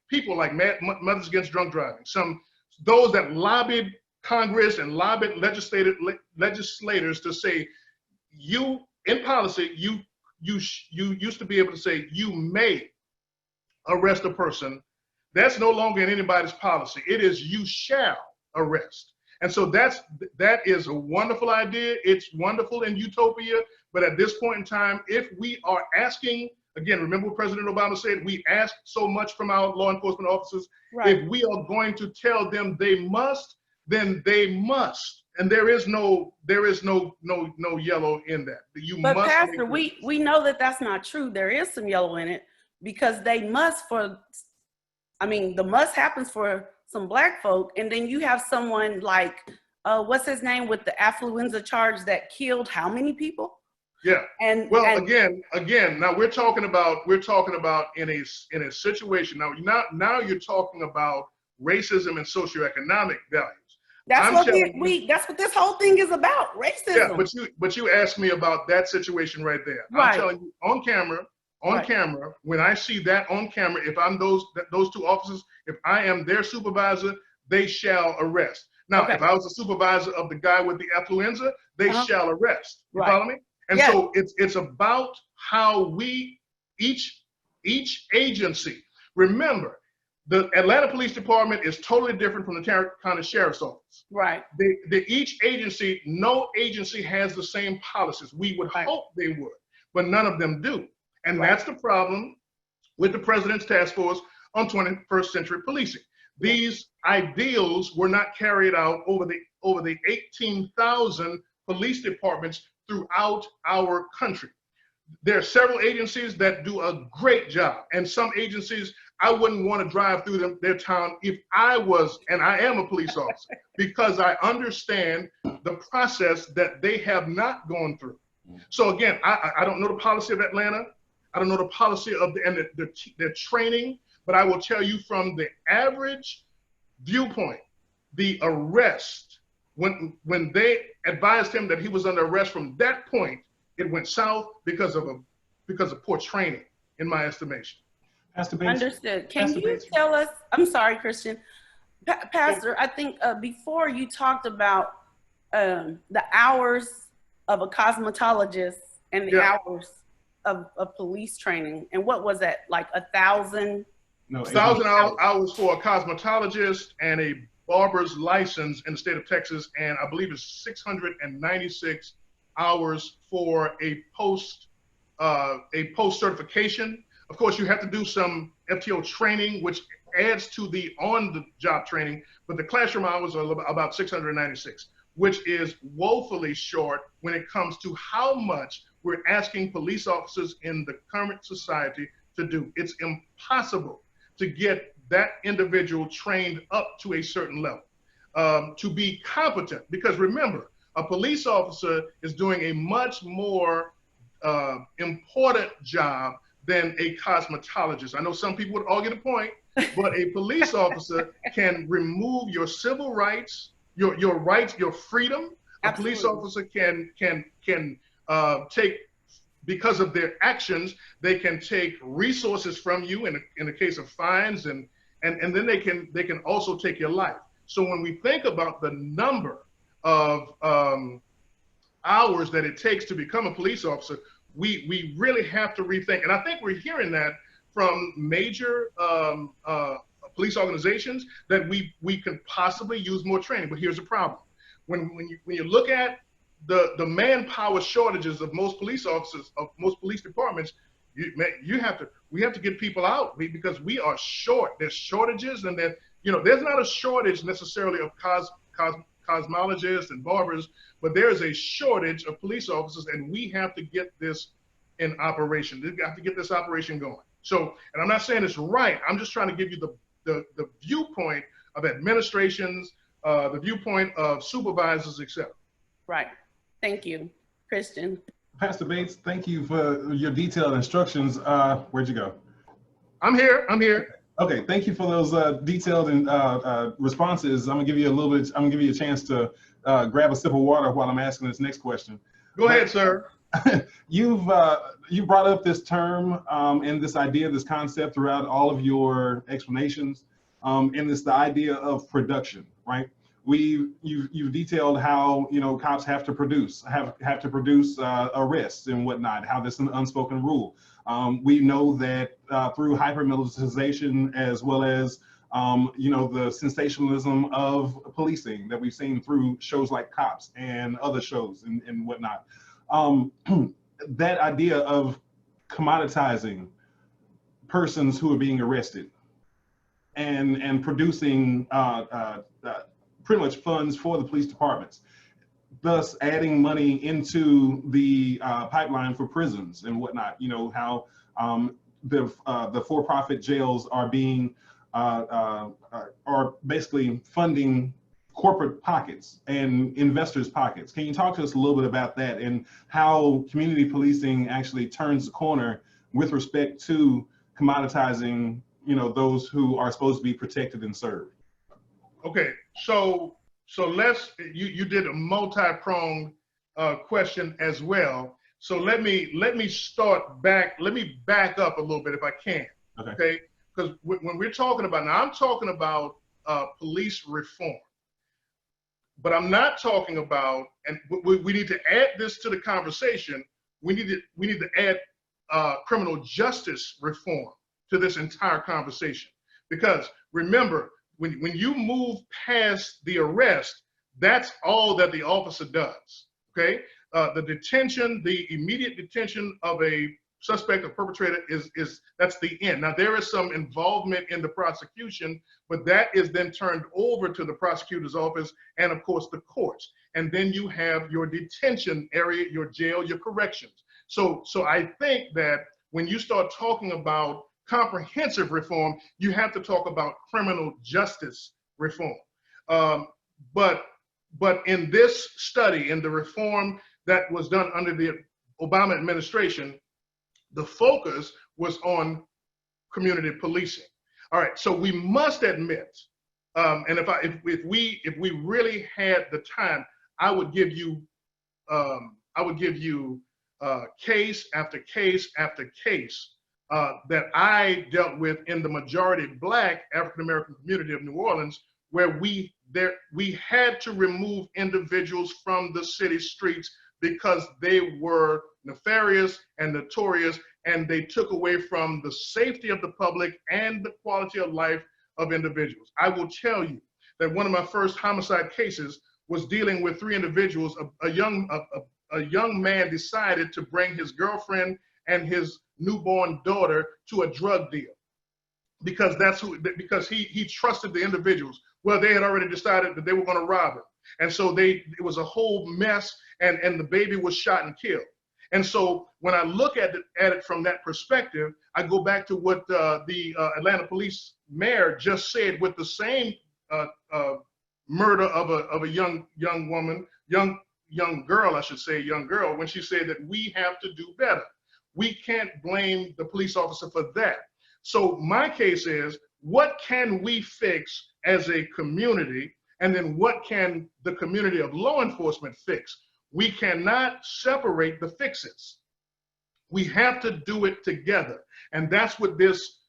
people like Mothers Against Drunk Driving, those that lobbied Congress and lobbied legislators to say, in policy, you used to be able to say you may arrest a person. That's no longer in anybody's policy. It is you shall arrest. And so that is a wonderful idea. It's wonderful in utopia, but at this point in time, if we are asking, again, remember what President Obama said, we ask so much from our law enforcement officers. Right. If we are going to tell them they must, then they must. And there is no yellow in that. But Pastor, we know that that's not true. There is some yellow in it because they must the must happens for some Black folk. And then you have someone like, what's his name with the affluenza charge that killed how many people? Yeah. And again, now we're talking about in a situation now you're talking about racism and socioeconomic values. That's what this whole thing is about, racism. Yeah, but you asked me about that situation right there. Right. I'm telling you on camera, when I see that on camera, if I'm those two officers, if I am their supervisor, they shall arrest. Now, if I was a supervisor of the guy with the affluenza, they shall arrest. You follow me? And so it's about how we, each agency, remember, the Atlanta Police Department is totally different from the Tarrant County Sheriff's Office. Right. Each agency, no agency has the same policies. We would hope they would, but none of them do. And that's the problem with the President's Task Force on 21st Century Policing. These ideals were not carried out over the 18,000 police departments throughout our country. There are several agencies that do a great job, and some agencies I wouldn't want to drive through their town if I was, and I am a police officer, because I understand the process that they have not gone through. So again, I don't know the policy of Atlanta. I don't know the policy of their training, but I will tell you from the average viewpoint, the arrest, when they advised him that he was under arrest, from that point, it went south because of poor training, in my estimation. Pastor Bates. Understood. Can you tell us, I'm sorry, Christian, Pastor, I think before you talked about the hours of a cosmetologist and the hours of police training, and what was that, like 1,000? No, 1,000 hours for a cosmetologist and a barber's license in the state of Texas, and I believe it's 696 hours for a a post-certification. Of course, you have to do some FTO training, which adds to the on-the-job training, but the classroom hours are about 696, which is woefully short when it comes to how much we're asking police officers in the current society to do. It's impossible to get that individual trained up to a certain level, to be competent. Because remember, a police officer is doing a much more important job than a cosmetologist. I know some people would argue the point, but a police officer can remove your civil rights, your rights, your freedom. A police officer can take, because of their actions, they can take resources from you in the case of fines, and then they can also take your life. So when we think about the number of hours that it takes to become a police officer, we really have to rethink. And I think we're hearing that from major police organizations, that we can possibly use more training. But here's the problem. When you look at the manpower shortages of most police officers, of most police departments, we have to get people out, because we are short. There's shortages, and there's not a shortage necessarily of cosmologists and barbers, but there is a shortage of police officers, and we have to get this in operation. We have to get this operation going. So, and I'm not saying it's right. I'm just trying to give you the viewpoint of administrations, the viewpoint of supervisors, etc. Right. Thank you, Christian. Pastor Bates, thank you for your detailed instructions. Where'd you go? I'm here. Okay, thank you for those detailed and responses. I'm gonna give you a chance to grab a sip of water while I'm asking this next question. Go ahead, sir. You brought up this term and this idea, this concept throughout all of your explanations, and it's the idea of production, right? You've detailed how cops have to produce arrests and whatnot, how this is an unspoken rule. We know that through hyper-militarization, as well as the sensationalism of policing that we've seen through shows like Cops and other shows and whatnot. That idea of commoditizing persons who are being arrested and producing pretty much funds for the police departments, thus adding money into the pipeline for prisons and whatnot. How the for-profit jails are being are basically funding corporate pockets and investors' pockets. Can you talk to us a little bit about that and how community policing actually turns the corner with respect to commoditizing, those who are supposed to be protected and served? Okay, so you did a multi-pronged question as well. So let me back up a little bit if I can. Okay, because when we're talking about, now I'm talking about police reform. But I'm not talking about, and we need to add this to the conversation. We need to add criminal justice reform to this entire conversation, because remember, when you move past the arrest, that's all that the officer does. Okay, the detention, the immediate detention of a suspect or perpetrator that's the end. Now there is some involvement in the prosecution, but that is then turned over to the prosecutor's office and of course the courts. And then you have your detention area, your jail, your corrections. So I think that when you start talking about comprehensive reform, you have to talk about criminal justice reform. But in this study, in the reform that was done under the Obama administration, the focus was on community policing. All right, so we must admit, and if we really had the time, I would give you case after case after case that I dealt with in the majority Black African American community of New Orleans, where we had to remove individuals from the city streets because they were nefarious and notorious, and they took away from the safety of the public and the quality of life of individuals. I will tell you that one of my first homicide cases was dealing with 3 individuals. A young man decided to bring his girlfriend and his newborn daughter to a drug deal, because because he trusted the individuals. Well, they had already decided that they were going to rob him, and so it was a whole mess, and the baby was shot and killed. And so when I look at it from that perspective, I go back to what the Atlanta police mayor just said with the same murder of a young woman, young girl, I should say, young girl, when she said that we have to do better. We can't blame the police officer for that. So my case is, what can we fix as a community? And then what can the community of law enforcement fix? We cannot separate the fixes. We have to do it together. And that's what this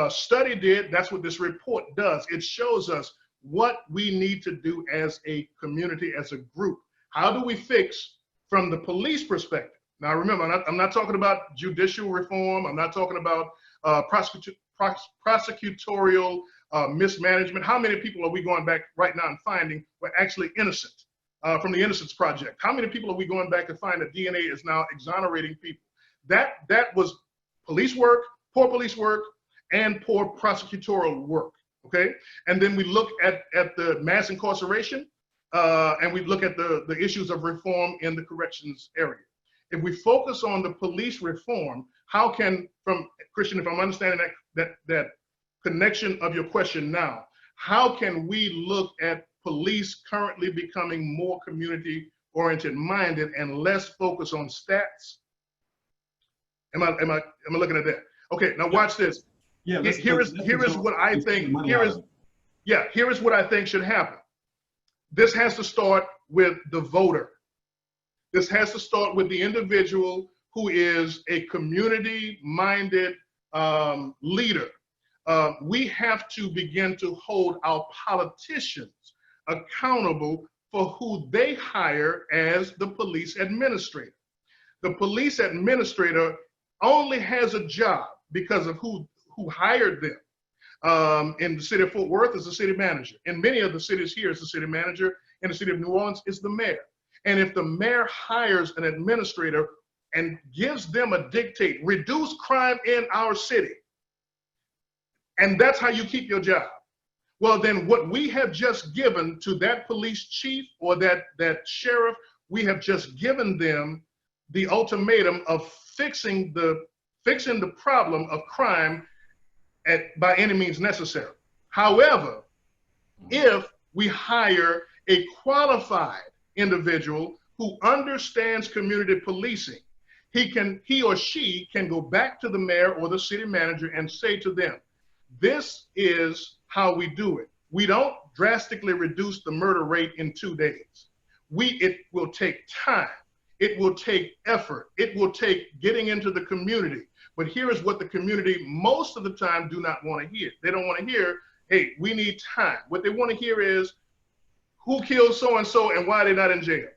study did. That's what this report does. It shows us what we need to do as a community, as a group. How do we fix from the police perspective? Now, remember, I'm not talking about judicial reform. I'm not talking about prosecutorial mismanagement. How many people are we going back right now and finding were actually innocent from the Innocence Project? How many people are we going back to find that DNA is now exonerating people? That was police work, poor police work, and poor prosecutorial work, okay? And then we look at the mass incarceration, and we look at the issues of reform in the corrections area. If we focus on the police reform, how can, from Christian, if I'm understanding that connection of your question now, how can we look at police currently becoming more community-oriented minded and less focused on stats? Am I looking at that? Okay, now watch this. Yeah, here is what I think. Here is what I think should happen. This has to start with the voter. This has to start with the individual who is a community-minded leader. We have to begin to hold our politicians accountable for who they hire as the police administrator. The police administrator only has a job because of who hired them. In the city of Fort Worth, is the city manager. In many of the cities here, it's the city manager. In the city of New Orleans, it's the mayor. And if the mayor hires an administrator and gives them a dictate, reduce crime in our city, and that's how you keep your job, well, then what we have just given to that police chief or that sheriff, we have just given them the ultimatum of fixing the problem of crime by any means necessary. However, if we hire a qualified individual who understands community policing, he or she can go back to the mayor or the city manager and say to them, this is how we do it. We don't drastically reduce the murder rate in 2 days. It will take time. It will take effort. It will take getting into the community. But here is what the community most of the time do not want to hear. They don't want to hear, hey, we need time. What they want to hear is, who killed so-and-so and why they're not in jail?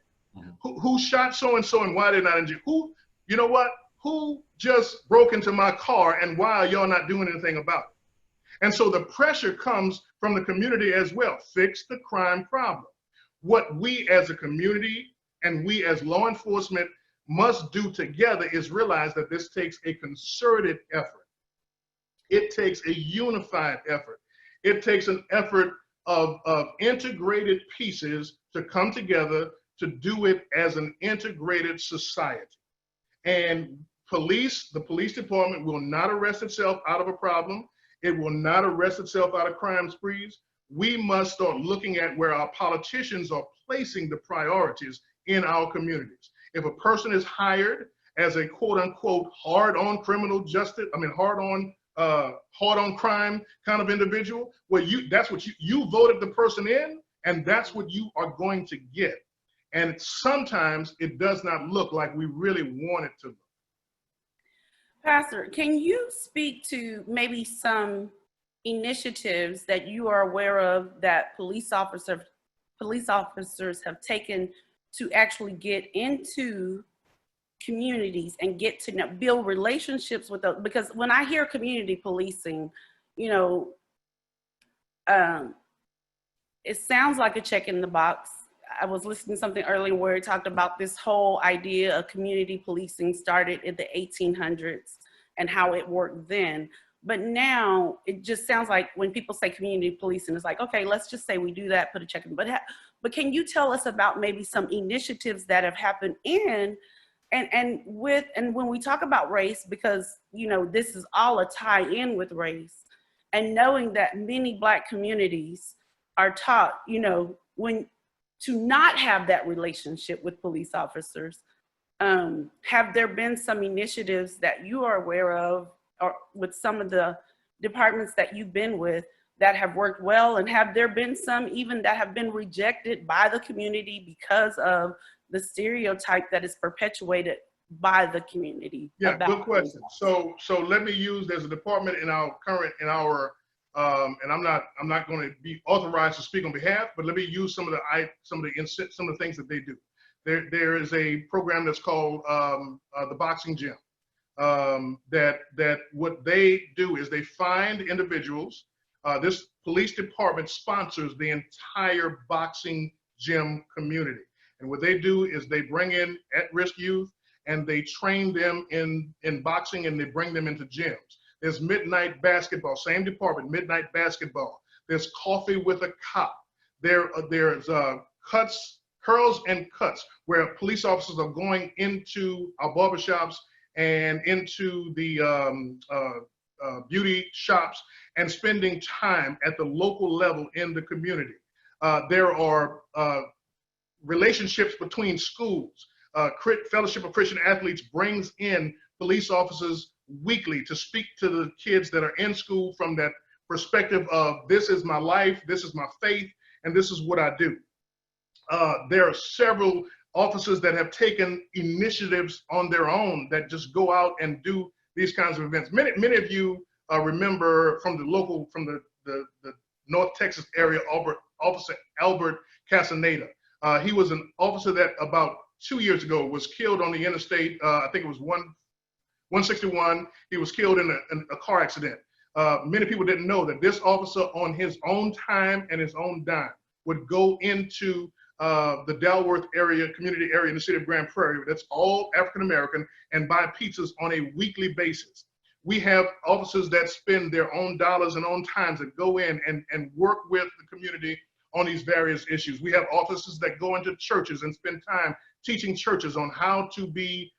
Who shot so-and-so and why they're not in jail? You know what? Who just broke into my car and why are y'all not doing anything about it? And so the pressure comes from the community as well. Fix the crime problem. What we as a community and we as law enforcement must do together is realize that this takes a concerted effort. It takes a unified effort. It takes an effort of integrated pieces to come together to do it as an integrated society. And the police department will not arrest itself out of a problem. It will not arrest itself out of crime sprees. We must start looking at where our politicians are placing the priorities in our communities. If a person is hired as a quote unquote hard-on criminal justice, hard-on crime kind of individual, well, that's what you voted the person in, and that's what you are going to get. And sometimes it does not look like we really want it to look. Pastor, can you speak to maybe some initiatives that you are aware of that police officers have taken to actually get into communities and get to build relationships with them? Because when I hear community policing, it sounds like a check in the box. I was listening to something earlier where it talked about this whole idea of community policing started in the 1800s and how it worked then. But now it just sounds like when people say community policing, it's like, okay, let's just say we do that, put a check in. But can you tell us about maybe some initiatives that have happened and when we talk about race, because, you know, this is all a tie in with race, and knowing that many Black communities are taught, you know, when to not have that relationship with police officers. Have there been some initiatives that you are aware of, or with some of the departments that you've been with, that have worked well? And have there been some even that have been rejected by the community because of the stereotype that is perpetuated by the community? Yeah, good question. So let me use, there's a department in our and I'm not going to be authorized to speak on behalf, but let me use some of the things that they do. There is a program that's called the boxing gym. That what they do is they find individuals. This police department sponsors the entire boxing gym community, and what they do is they bring in at-risk youth and they train them in boxing, and they bring them into gyms. There's midnight basketball, same department, midnight basketball. There's coffee with a cop. There's curls and cuts, where police officers are going into our barbershops and into the beauty shops and spending time at the local level in the community. There are relationships between schools. Fellowship of Christian Athletes brings in police officers weekly to speak to the kids that are in school from that perspective of, this is my life, this is my faith, and this is what I do. There are several officers that have taken initiatives on their own that just go out and do these kinds of events. Many of you remember from the North Texas area, Officer Albert Casaneda. He was an officer that about 2 years ago was killed on the interstate. I think it was 161. He was killed in a car accident. Many people didn't know that this officer, on his own time and his own dime, would go into the Dalworth area, community area in the city of Grand Prairie, that's all African American, and buy pizzas on a weekly basis. We have officers that spend their own dollars and own times that go in and work with the community on these various issues. We have officers that go into churches and spend time teaching churches on how to be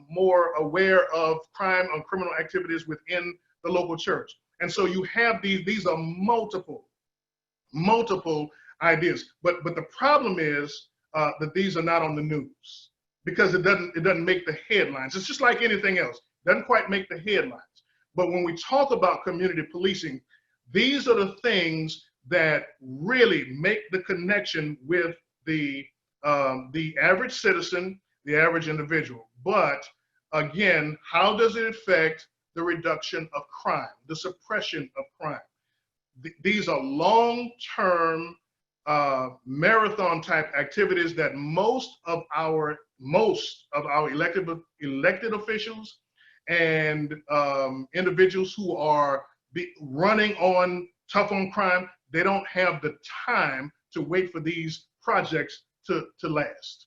more aware of crime and criminal activities within the local church. And so you have these are multiple ideas, but the problem is that these are not on the news because it doesn't make the headlines. It's just like anything else, it doesn't quite make the headlines. But when we talk about community policing, these are the things that really make the connection with the average citizen, the average individual. But again, how does it affect the reduction of crime, the suppression of crime? These are long-term marathon type activities that most of our elected officials and individuals who are running on tough on crime, they don't have the time to wait for these projects to last.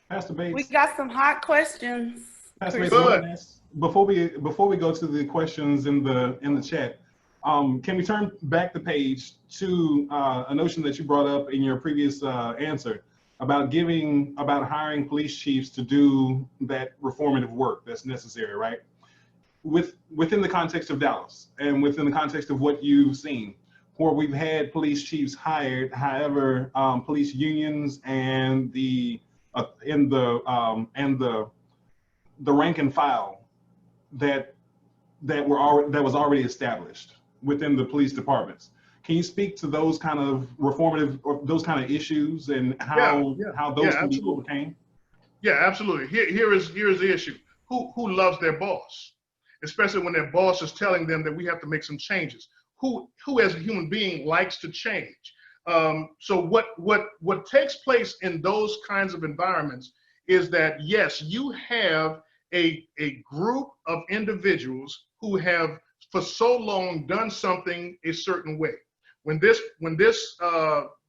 Pastor Bates, We got some hot questions. Pastor Bates, before we go to the questions in the chat, can we turn back the page to a notion that you brought up in your previous answer about hiring police chiefs to do that reformative work that's necessary, right? Within the context of Dallas and within the context of what you've seen, where we've had police chiefs hired, however, police unions and the rank and file that was already established within the police departments. Can you speak to those kind of reformative or those kind of issues and how those can be overcame? Yeah, absolutely. Here's the issue. Who loves their boss, especially when their boss is telling them that we have to make some changes? Who as a human being likes to change? So what takes place in those kinds of environments is that, yes, you have a group of individuals who have for so long done something a certain way. When this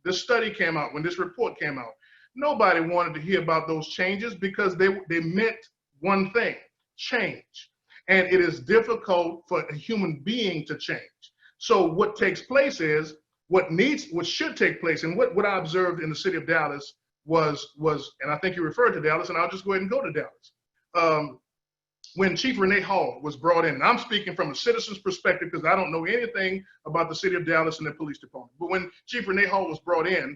this study came out, when this report came out, nobody wanted to hear about those changes because they meant one thing: change. And it is difficult for a human being to change. So what takes place is, what should take place, and what I observed in the city of Dallas was, and I think you referred to Dallas, and I'll just go ahead and go to Dallas. When Chief Renee Hall was brought in, and I'm speaking from a citizen's perspective because I don't know anything about the city of Dallas and the police department. But when Chief Renee Hall was brought in,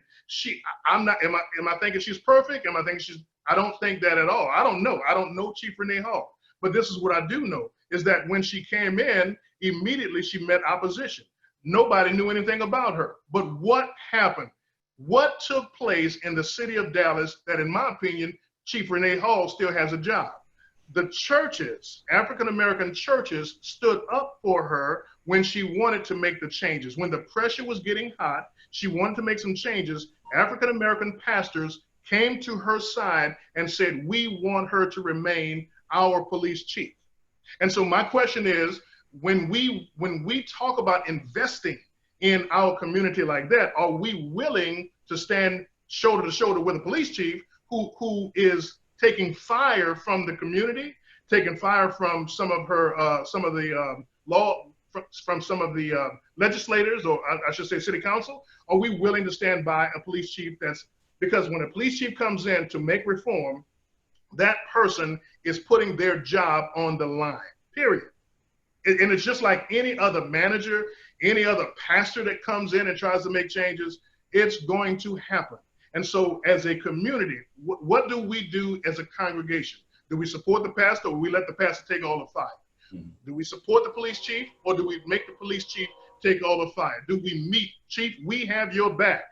am I thinking she's perfect? Am I thinking I don't think that at all. I don't know. I don't know Chief Renee Hall. But this is what I do know, is that when she came in, immediately she met opposition. Nobody knew anything about her. But what happened? What took place in the city of Dallas that, in my opinion, Chief Renee Hall still has a job? The churches, African-American churches, stood up for her when she wanted to make the changes. When the pressure was getting hot, she wanted to make some changes. African-American pastors came to her side and said, we want her to remain our police chief. And so my question is, when we talk about investing in our community like that, are we willing to stand shoulder to shoulder with a police chief who is taking fire from the community, taking fire from some of the legislators, or I should say city council? Are we willing to stand by a police chief because when a police chief comes in to make reform, that person is putting their job on the line, period. And it's just like any other manager, any other pastor that comes in and tries to make changes, it's going to happen. And so as a community, what do we do as a congregation? Do we support the pastor, or we let the pastor take all the fire? Mm-hmm. Do we support the police chief, or do we make the police chief take all the fire? Do we meet, chief, we have your back.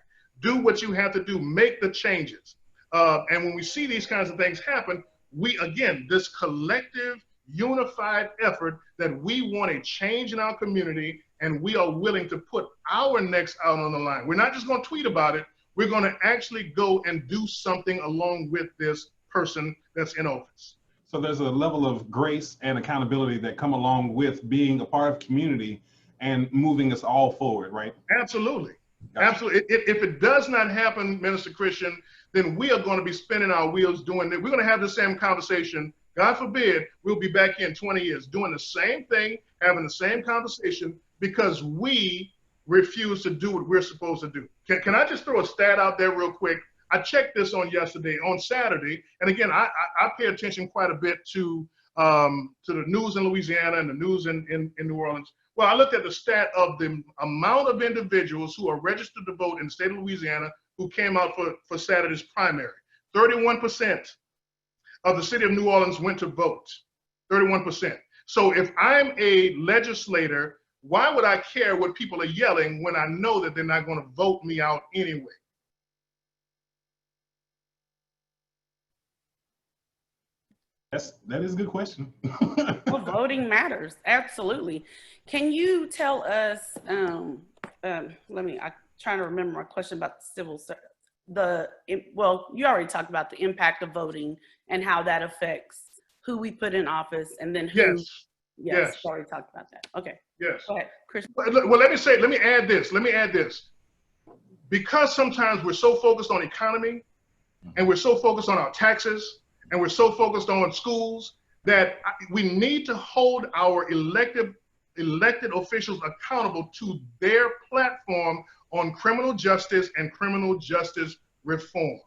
Do what you have to do, make the changes. And when we see these kinds of things happen, this collective, unified effort that we want a change in our community, and we are willing to put our necks out on the line. We're not just going to tweet about it. We're going to actually go and do something along with this person that's in office. So there's a level of grace and accountability that come along with being a part of community and moving us all forward, right? Absolutely. Gotcha. Absolutely. If it does not happen, Minister Christian, then we are going to be spinning our wheels doing it. We're going to have the same conversation. God forbid, we'll be back here in 20 years doing the same thing, having the same conversation, because we refuse to do what we're supposed to do. Can I just throw a stat out there real quick? I checked this on Saturday, and again, I pay attention quite a bit to the news in Louisiana and the news in New Orleans. Well, I looked at the stat of the amount of individuals who are registered to vote in the state of Louisiana who came out for Saturday's primary. 31% of the city of New Orleans went to vote, 31%. So if I'm a legislator, why would I care what people are yelling when I know that they're not going to vote me out anyway? That is a good question. Well, voting matters, absolutely. Can you tell us, I'm trying to remember my question about the civil service. Well, you already talked about the impact of voting and how that affects who we put in office, and then who. Yes. Already talked about that. Okay. Yes. Go ahead, Chris. Well, let me add this. Because sometimes we're so focused on economy, and we're so focused on our taxes, and we're so focused on schools, that we need to hold our elected officials accountable to their platform on criminal justice and criminal justice reform.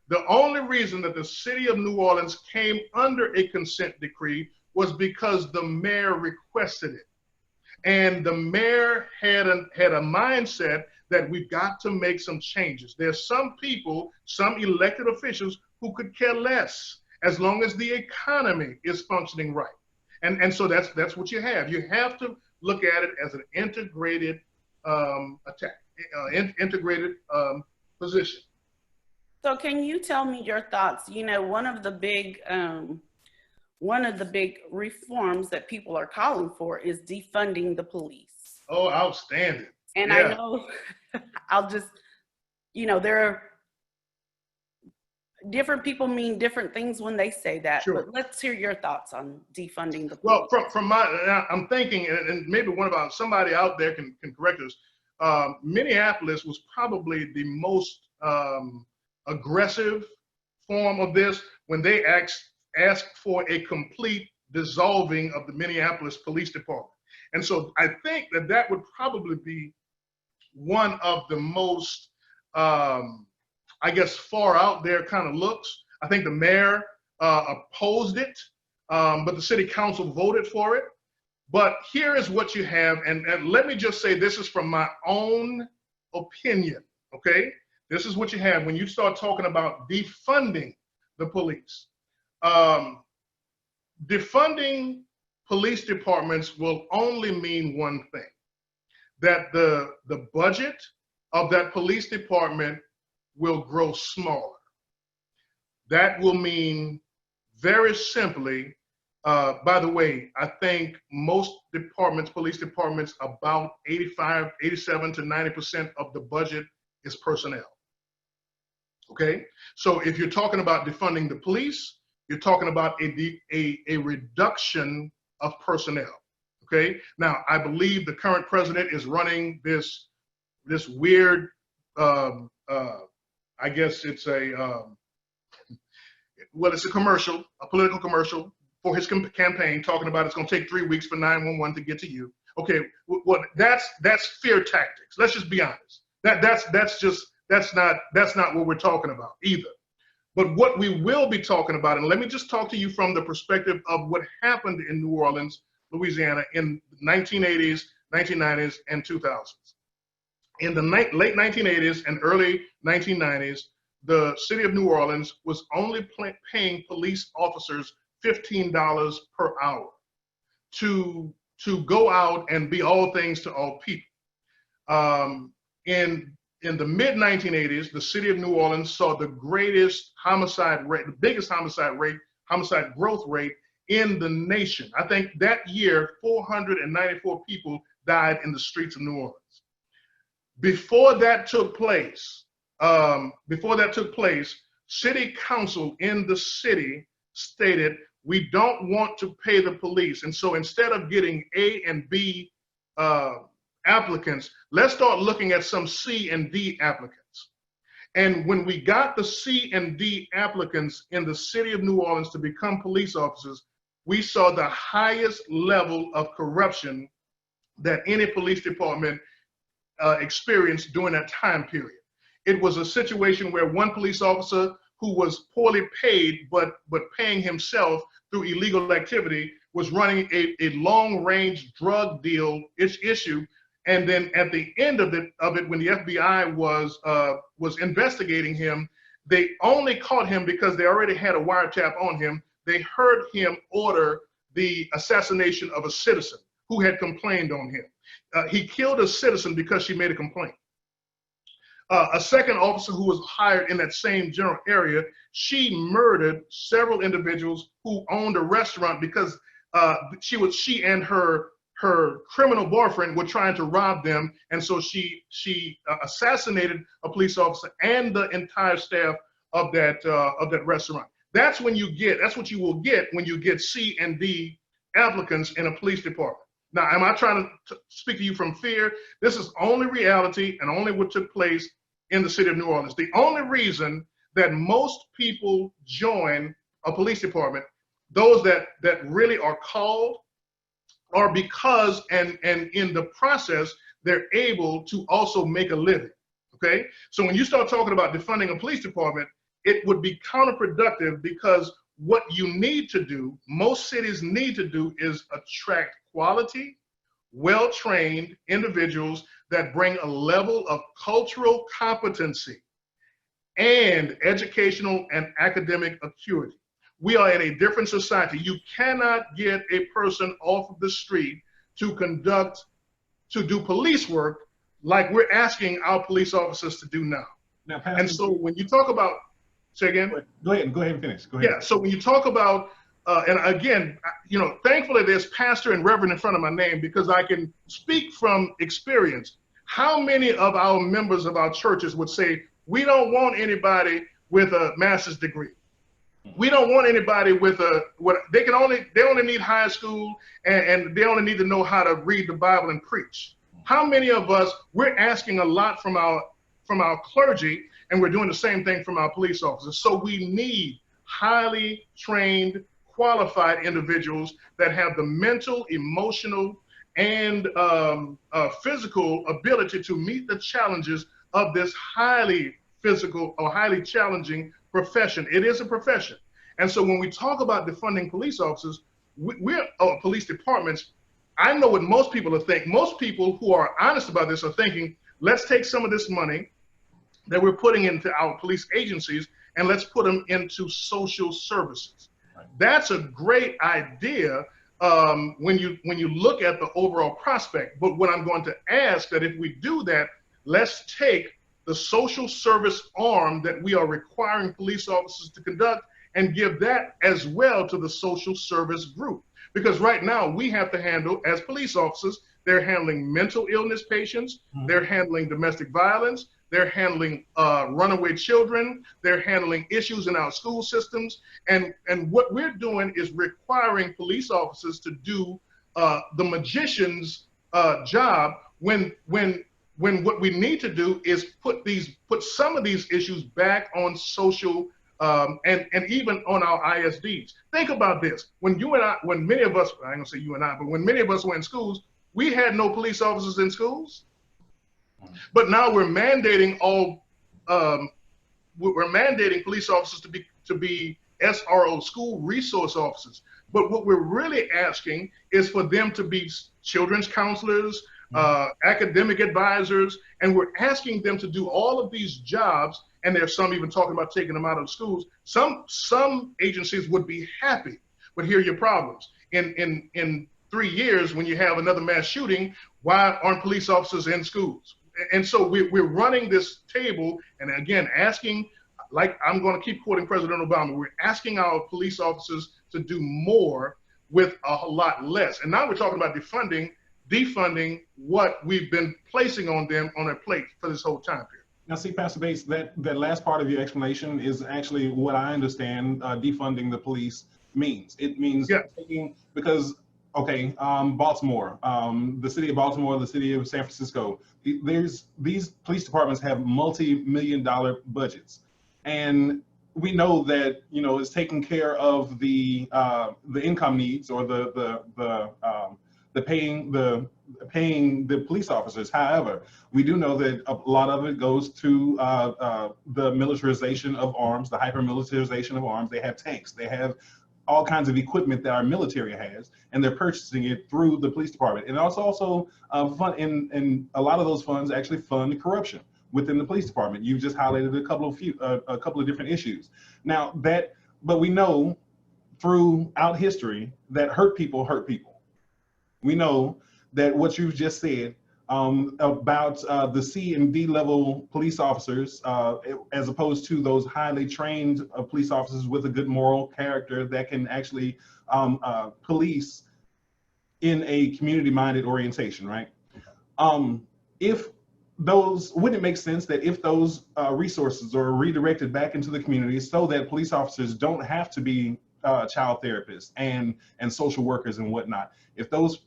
The only reason that the city of New Orleans came under a consent decree was because the mayor requested it. And the mayor had a mindset that we've got to make some changes. There's some people, some elected officials who could care less as long as the economy is functioning right. And so that's what you have. You have to look at it as an integrated integrated position. So can you tell me your thoughts? You know, one of the big reforms that people are calling for is defunding the police. Oh, outstanding. And yeah. I know there are different people mean different things when they say that. Sure. But let's hear your thoughts on defunding the police. Well, I'm thinking, and maybe somebody out there can correct us. Minneapolis was probably the most aggressive form of this when they asked for a complete dissolving of the Minneapolis Police Department. And so I think that that would probably be one of the most, I guess, far out there kind of looks. I think the mayor opposed it, but the city council voted for it. But here is what you have, and let me just say this is from my own opinion, okay? This is what you have when you start talking about defunding the police. Defunding police departments will only mean one thing, that the budget of that police department will grow smaller. That will mean, very simply, by the way, I think most departments, police departments, about 87 to 90% of the budget is personnel. Okay, so if you're talking about defunding the police, you're talking about a reduction of personnel. Okay, now I believe the current president is running this weird, I guess it's it's a commercial, a political commercial for his campaign, talking about it's going to take 3 weeks for 911 to get to you. Okay, well that's fear tactics. Let's just be honest. That's not what we're talking about either. But what we will be talking about, and let me just talk to you from the perspective of what happened in New Orleans, Louisiana in the 1980s, 1990s, and 2000s. In the late 1980s and early 1990s, the city of New Orleans was only paying police officers $15 per hour to go out and be all things to all people. In the mid-1980s, the city of New Orleans saw the greatest homicide rate, the biggest homicide growth rate in the nation. I think that year, 494 people died in the streets of New Orleans. Before that took place, city council in the city stated, we don't want to pay the police. And so instead of getting A and B applicants, let's start looking at some C and D applicants. And when we got the C and D applicants in the city of New Orleans to become police officers, we saw the highest level of corruption that any police department experienced during that time period. It was a situation where one police officer who was poorly paid, but paying himself through illegal activity, was running a long-range drug deal issue. And then at the end of it, when the FBI was investigating him, they only caught him because they already had a wiretap on him. They heard him order the assassination of a citizen who had complained on him. He killed a citizen because she made a complaint. A second officer who was hired in that same general area, she murdered several individuals who owned a restaurant because she and her criminal boyfriend were trying to rob them, and so she assassinated a police officer and the entire staff of that restaurant. That's what you will get when you get C and D applicants in a police department. Now, am I trying to speak to you from fear? This is only reality and only what took place in the city of New Orleans. The only reason that most people join a police department, those that really are called, are because and in the process, they're able to also make a living, okay? So when you start talking about defunding a police department, it would be counterproductive because what you need to do, most cities need to do, is attract quality, well-trained individuals that bring a level of cultural competency and educational and academic acuity. We are in a different society. You cannot get a person off of the street to do police work like we're asking our police officers to do now. Pastor, and so when you talk about, say again? Go ahead and finish. Go ahead. Yeah, so when you talk about, and again, thankfully there's pastor and reverend in front of my name because I can speak from experience. How many of our members of our churches would say, we don't want anybody with a master's degree. We don't want anybody with they only need high school and they only need to know how to read the Bible and preach. How many of us, we're asking a lot from our clergy, and we're doing the same thing from our police officers. So we need highly trained, qualified individuals that have the mental, emotional, and physical ability to meet the challenges of this highly physical or highly challenging profession. It is a profession. And so when we talk about defunding police officers, police departments, I know what most people are thinking. Most people who are honest about this are thinking, let's take some of this money that we're putting into our police agencies and let's put them into social services. Right. That's a great idea when you look at the overall prospect. But what I'm going to ask that if we do that, let's take the social service arm that we are requiring police officers to conduct and give that as well to the social service group. Because right now we have to handle, as police officers, they're handling mental illness patients, they're handling domestic violence, they're handling runaway children, they're handling issues in our school systems. And what we're doing is requiring police officers to do the magician's job when what we need to do is put some of these issues back on social and even on our ISDs. Think about this. When many of us, I ain't gonna say you and I, but when many of us were in schools, we had no police officers in schools. But now we're mandating we're mandating police officers to be SRO, school resource officers. But what we're really asking is for them to be children's counselors, academic advisors, and we're asking them to do all of these jobs. And there's some even talking about taking them out of schools. Some agencies would be happy, but here are your problems. In 3 years, when you have another mass shooting, why aren't police officers in schools? And so we're running this table, and again, asking, like I'm going to keep quoting President Obama, we're asking our police officers to do more with a lot less. And now we're talking about defunding what we've been placing on them on their plate for this whole time period. Now, see, Pastor Bates, that last part of your explanation is actually what I understand defunding the police means. It means taking, because, okay, Baltimore, the city of Baltimore, the city of San Francisco, these police departments have multi-million-dollar budgets. And we know that, you know, it's taking care of the income needs or paying the police officers. However, we do know that a lot of it goes to the militarization of arms, the hyper-militarization of arms. They have tanks, they have all kinds of equipment that our military has, and they're purchasing it through the police department. And also fund, and a lot of those funds actually fund corruption within the police department. You just highlighted a couple of different issues. Now but we know throughout history that hurt people. We know that what you've just said about the C and D level police officers, as opposed to those highly trained police officers with a good moral character that can actually police in a community-minded orientation, right? Wouldn't it make sense that if those resources are redirected back into the community so that police officers don't have to be child therapists and social workers and whatnot, if those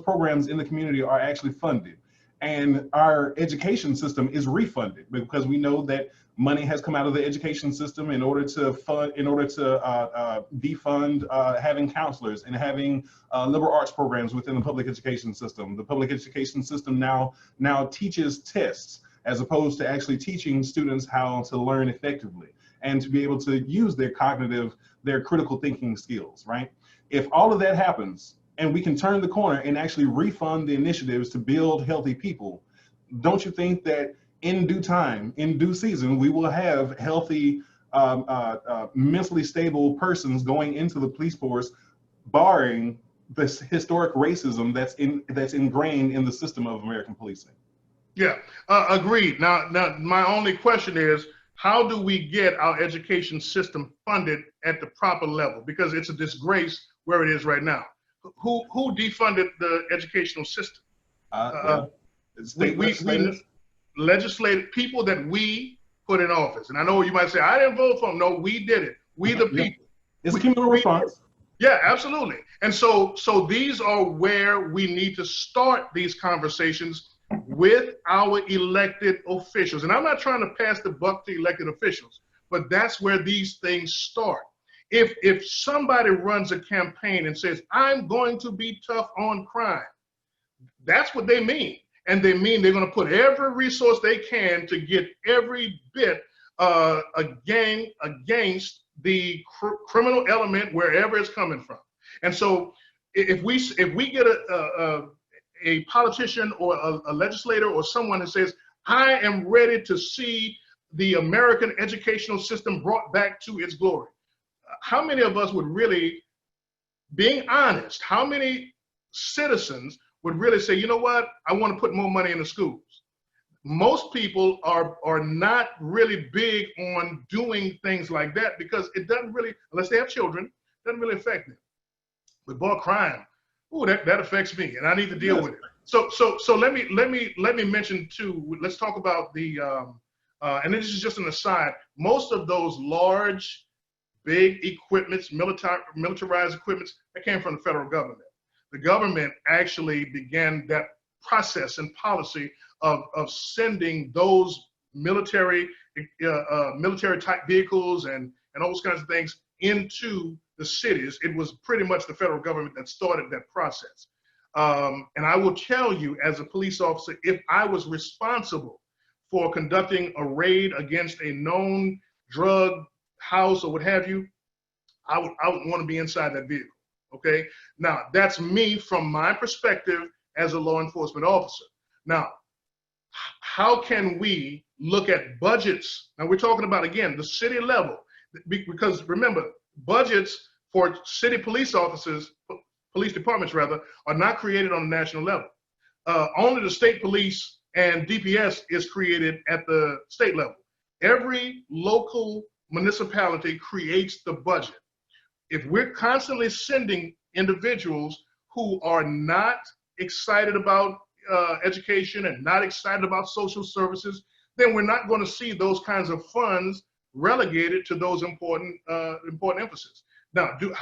programs in the community are actually funded and our education system is refunded, because we know that money has come out of the education system in order to defund having counselors and having liberal arts programs within the public education system. The public education system now teaches tests as opposed to actually teaching students how to learn effectively and to be able to use their critical thinking skills, right? If all of that happens and we can turn the corner and actually refund the initiatives to build healthy people, don't you think that in due time, in due season, we will have healthy, mentally stable persons going into the police force, barring this historic racism that's ingrained in the system of American policing? Yeah, agreed. Now, my only question is, how do we get our education system funded at the proper level? Because it's a disgrace where it is right now. Who defunded the educational system? Legislative people that we put in office. And I know you might say, I didn't vote for them. No, we did it. We the people. It's a communal response. Yeah, absolutely. And so these are where we need to start these conversations with our elected officials. And I'm not trying to pass the buck to elected officials, but that's where these things start. If somebody runs a campaign and says, I'm going to be tough on crime, that's what they mean. And they mean they're going to put every resource they can to get every bit against the criminal element wherever it's coming from. And so if we get a politician or a legislator or someone that says, I am ready to see the American educational system brought back to its glory, how many of us would really, being honest, how many citizens would really say, you know what, I want to put more money in the schools? Most people are not really big on doing things like that because it doesn't really, unless they have children, doesn't really affect them. But boy, crime, ooh, that affects me, and I need to deal with it. So let me mention too. Let's talk about the and this is just an aside. Most of those large, big equipments, militarized equipments, that came from the federal government. The government actually began that process and policy of sending those military type vehicles and those kinds of things into the cities. It was pretty much the federal government that started that process. And I will tell you, as a police officer, if I was responsible for conducting a raid against a known drug house or what have you, I would want to be inside that vehicle. Okay. Now that's me from my perspective as a law enforcement officer. Now, how can we look at budgets? Now we're talking about, again, the city level, because remember, budgets for city police officers, police departments rather, are not created on the national level. Only the state police and DPS is created at the state level. Every local municipality creates the budget. If we're constantly sending individuals who are not excited about education and not excited about social services, then we're not going to see those kinds of funds relegated to those important emphasis. Now, do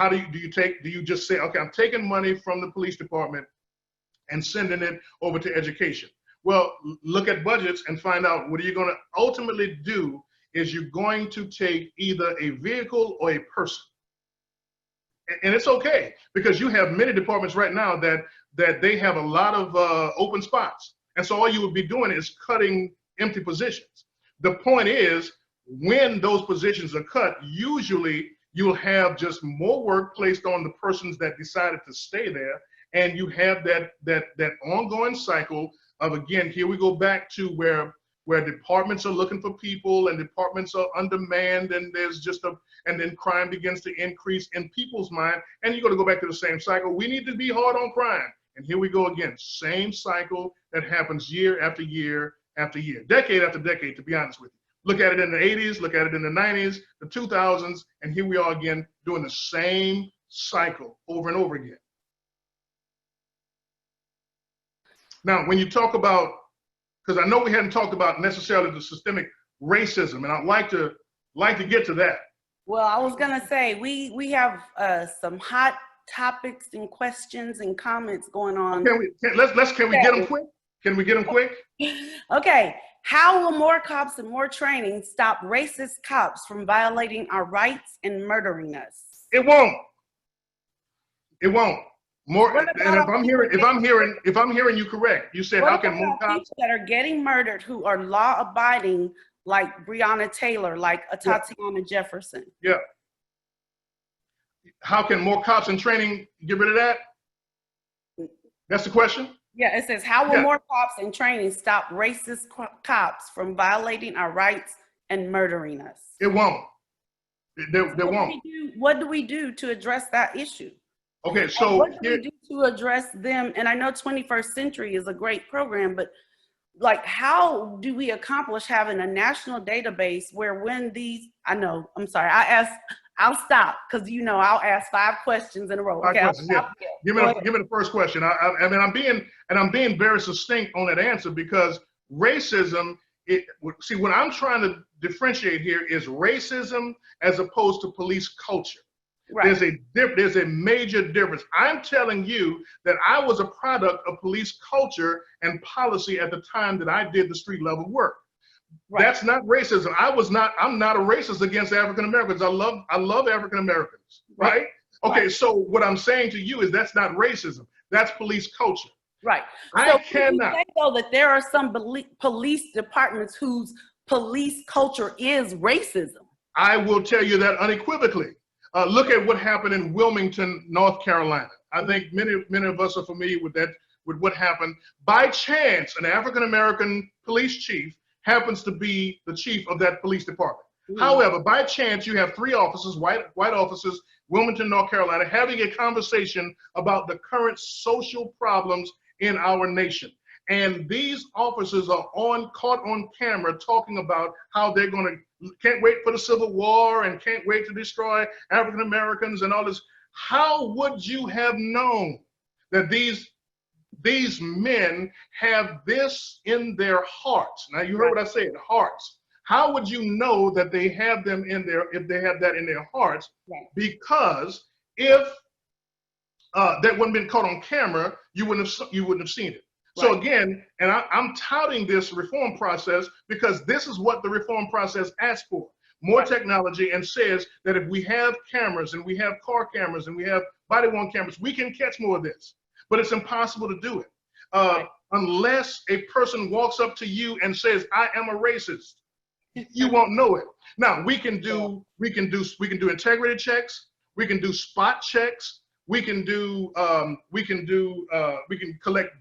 you just say, okay, I'm taking money from the police department and sending it over to education? Well, look at budgets and find out what are you going to ultimately do is you're going to take either a vehicle or a person. And it's okay, because you have many departments right now that they have a lot of open spots. And so all you would be doing is cutting empty positions. The point is, when those positions are cut, usually you'll have just more work placed on the persons that decided to stay there. And you have that ongoing cycle of, again, here we go back to where departments are looking for people and departments are undermanned, and and then crime begins to increase in people's mind, and you're going to go back to the same cycle. We need to be hard on crime. And here we go again, same cycle that happens year after year after year, decade after decade, to be honest with you. Look at it in the 80s, look at it in the 90s, the 2000s, and here we are again doing the same cycle over and over again. Now, when you talk about, because I know we hadn't talked about necessarily the systemic racism, and I'd like to get to that. Well, I was gonna say we have some hot topics and questions and comments going on. Can we get them quick? Can we get them quick? Okay. How will more cops and more training stop racist cops from violating our rights and murdering us? It won't. It won't. More. And if I'm hearing you correct, you said how can more cops people that are getting murdered who are law abiding, like Breanna Taylor, like Tatiana Jefferson? Yeah. How can more cops in training get rid of that? That's the question? Yeah, it says, how will more cops in training stop racist cops from violating our rights and murdering us? It won't. They won't. What do we do to address that issue? Okay, so what do we do to address them? And I know 21st Century is a great program, but like, how do we accomplish having a national database where when these, I'll stop, because I'll ask 5 questions in a row. Okay, Give me the first question. I'm being very succinct on that answer, because racism, what I'm trying to differentiate here is racism as opposed to police culture. Right. There's a major difference. I'm telling you that I was a product of police culture and policy at the time that I did the street level work. Right. That's not racism. I'm not a racist against African Americans. I love African Americans, right? Okay, right. So what I'm saying to you is that's not racism. That's police culture. Right. I cannot say though that there are some police departments whose police culture is racism. I will tell you that unequivocally. Look at what happened in Wilmington, North Carolina. I think many of us are familiar with that, with what happened. By chance, an African American police chief happens to be the chief of that police department. However, by chance, you have three officers, white officers, Wilmington, North Carolina, having a conversation about the current social problems in our nation. And these officers are caught on camera talking about how they're can't wait for the Civil War and can't wait to destroy African Americans and all this. How would you have known that these men have this in their hearts? Now you heard what I said, hearts. How would you know that they have them in if they have that in their hearts? Right. Because if that wouldn't been caught on camera, you wouldn't have seen it. Right. So again, and I'm touting this reform process because this is what the reform process asks for. More technology, and says that if we have cameras and we have car cameras and we have body-worn cameras, we can catch more of this. But it's impossible to do it unless a person walks up to you and says, "I am a racist." You won't know it. Now we can do integrity checks. We can do spot checks. We can collect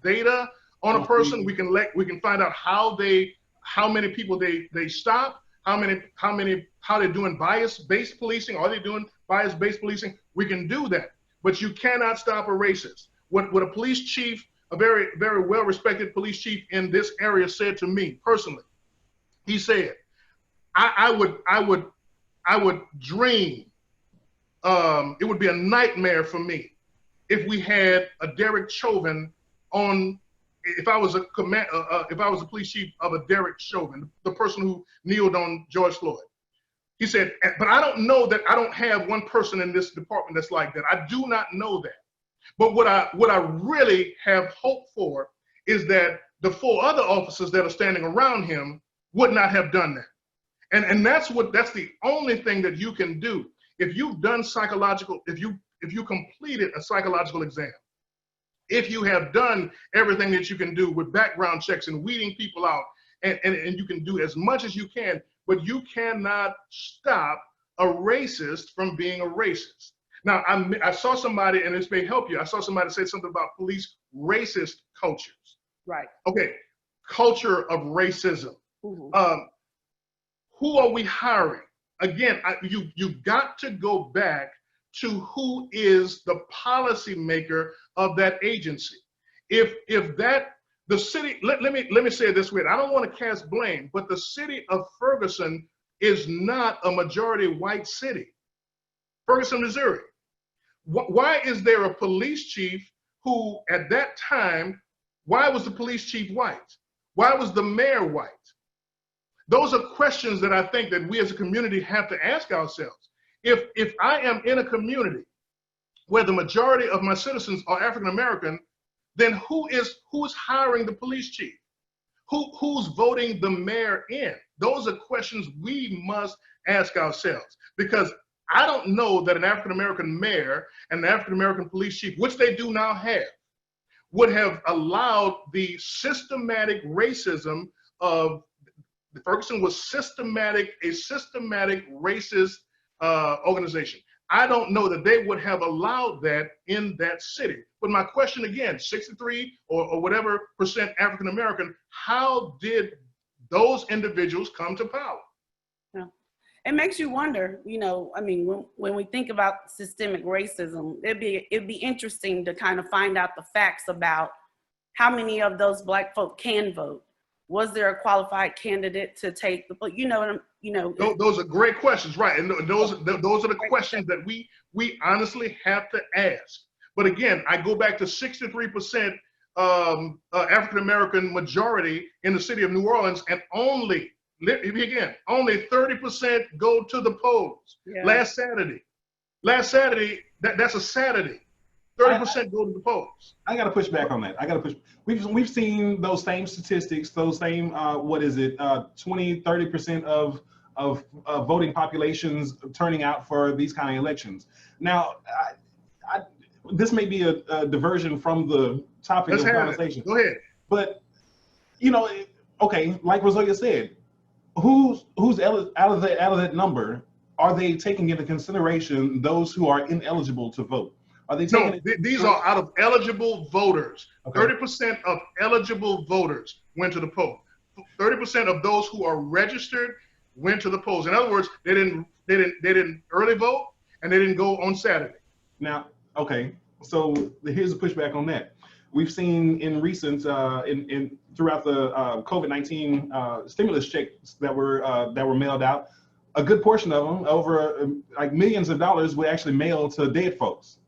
data on a person. We can find out how many people they stop, how they're doing bias-based policing. Are they doing bias-based policing? We can do that, but you cannot stop a racist. What a police chief, a very, very well-respected police chief in this area said to me personally, he said, I would dream, it would be a nightmare for me if we had a Derek Chauvin if I was a police chief of a Derek Chauvin, the person who kneeled on George Floyd. He said, but I don't know that I don't have one person in this department that's like that. I do not know that. But what I really have hope for is that the four other officers that are standing around him would not have done that. And that's the only thing that you can do. If you've done if you completed a psychological exam, if you have done everything that you can do with background checks and weeding people out, and you can do as much as you can, but you cannot stop a racist from being a racist. Now, I saw somebody, and this may help you, I saw somebody say something about police racist cultures. Right. Okay, culture of racism. Mm-hmm. Who are we hiring? Again, you've got to go back to who is the policymaker of that agency. If the city, let me say it this way, I don't want to cast blame, but the city of Ferguson is not a majority white city. Ferguson, Missouri. Why is there a police chief who at that time, why was the police chief white? Why was the mayor white? Those are questions that I think that we as a community have to ask ourselves. If I am in a community where the majority of my citizens are African American, then who's hiring the police chief? Who's voting the mayor in? Those are questions we must ask ourselves, because I don't know that an African American mayor and an African American police chief, which they do now have, would have allowed the systematic racism of Ferguson was a systematic racist organization. I don't know that they would have allowed that in that city. But my question again, 63 or whatever percent African American, how did those individuals come to power? Yeah. It makes you wonder, I mean, when we think about systemic racism, it'd be interesting to kind of find out the facts about how many of those Black folk can vote. Was there a qualified candidate to take the vote? Those are great questions, right? And those are the questions that we honestly have to ask. But again, I go back to 63% African American majority in the city of New Orleans, and only 30% go to the polls last Saturday. Last Saturday, that's a Saturday. 30% go to the polls. I got to push back on that. I got to push. We've seen those same statistics, those same, 20-30% of voting populations turning out for these kind of elections. Now, this may be a diversion from the topic of conversation. Go ahead. But, okay, like Rezolia said, who's out of that number? Are they taking into consideration those who are ineligible to vote? Are they taking these are out of eligible voters. 30% of eligible voters went to the poll. 30% of those who are registered went to the polls. In other words, they didn't early vote and they didn't go on Saturday. Now, okay, so here's a pushback on that. We've seen in recent throughout the COVID-19 stimulus checks that were mailed out, a good portion of them, over like millions of dollars, were actually mailed to dead folks.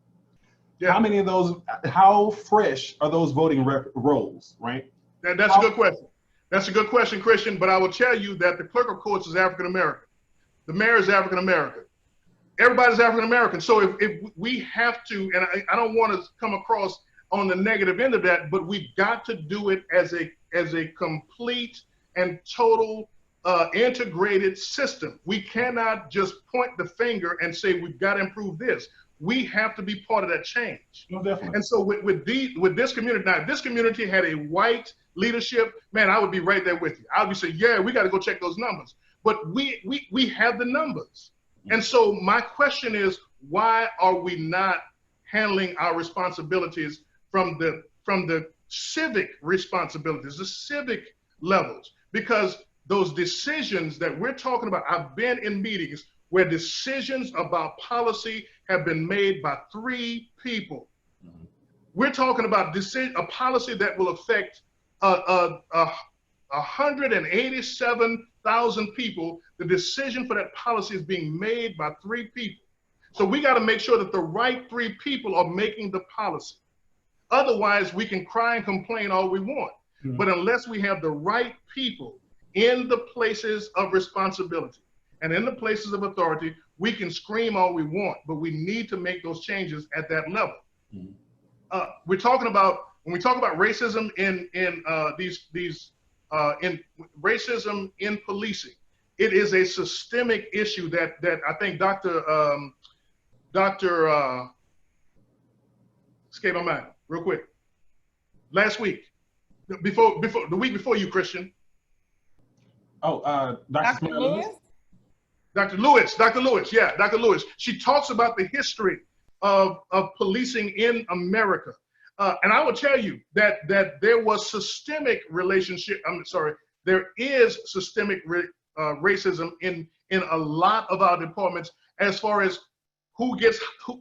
Yeah. How many of those? How fresh are those voting rolls? Right. That's a good question. That's a good question, Christian. But I will tell you that the clerk of courts is African American. The mayor is African American. Everybody's African American. So if we have to, and I don't want to come across on the negative end of that, but we've got to do it as a complete and total integrated system. We cannot just point the finger and say we've got to improve this. We have to be part of that change. No, definitely. And so with this community, now if this community had a white leadership, man, I would be right there with you. I would be saying, yeah, we got to go check those numbers. But we have the numbers. And so my question is, why are we not handling our responsibilities from the civic responsibilities, the civic levels? Because those decisions that we're talking about, I've been in meetings where decisions about policy have been made by 3 people. We're talking about a policy that will affect 187,000 people. The decision for that policy is being made by 3 people. So we got to make sure that the right 3 people are making the policy. Otherwise, we can cry and complain all we want. Mm-hmm. But unless we have the right people in the places of responsibility and in the places of authority, we can scream all we want, but we need to make those changes at that level. Mm-hmm. We're talking about, when we talk about racism in racism in policing, it is a systemic issue that I think Dr. Escape my mind, real quick. Last week, the week before you, Christian. Oh, Dr. Lewis? Dr. Lewis, yeah, Dr. Lewis. She talks about the history of policing in America. And I will tell you that there was systemic there is systemic racism in a lot of our departments, as far as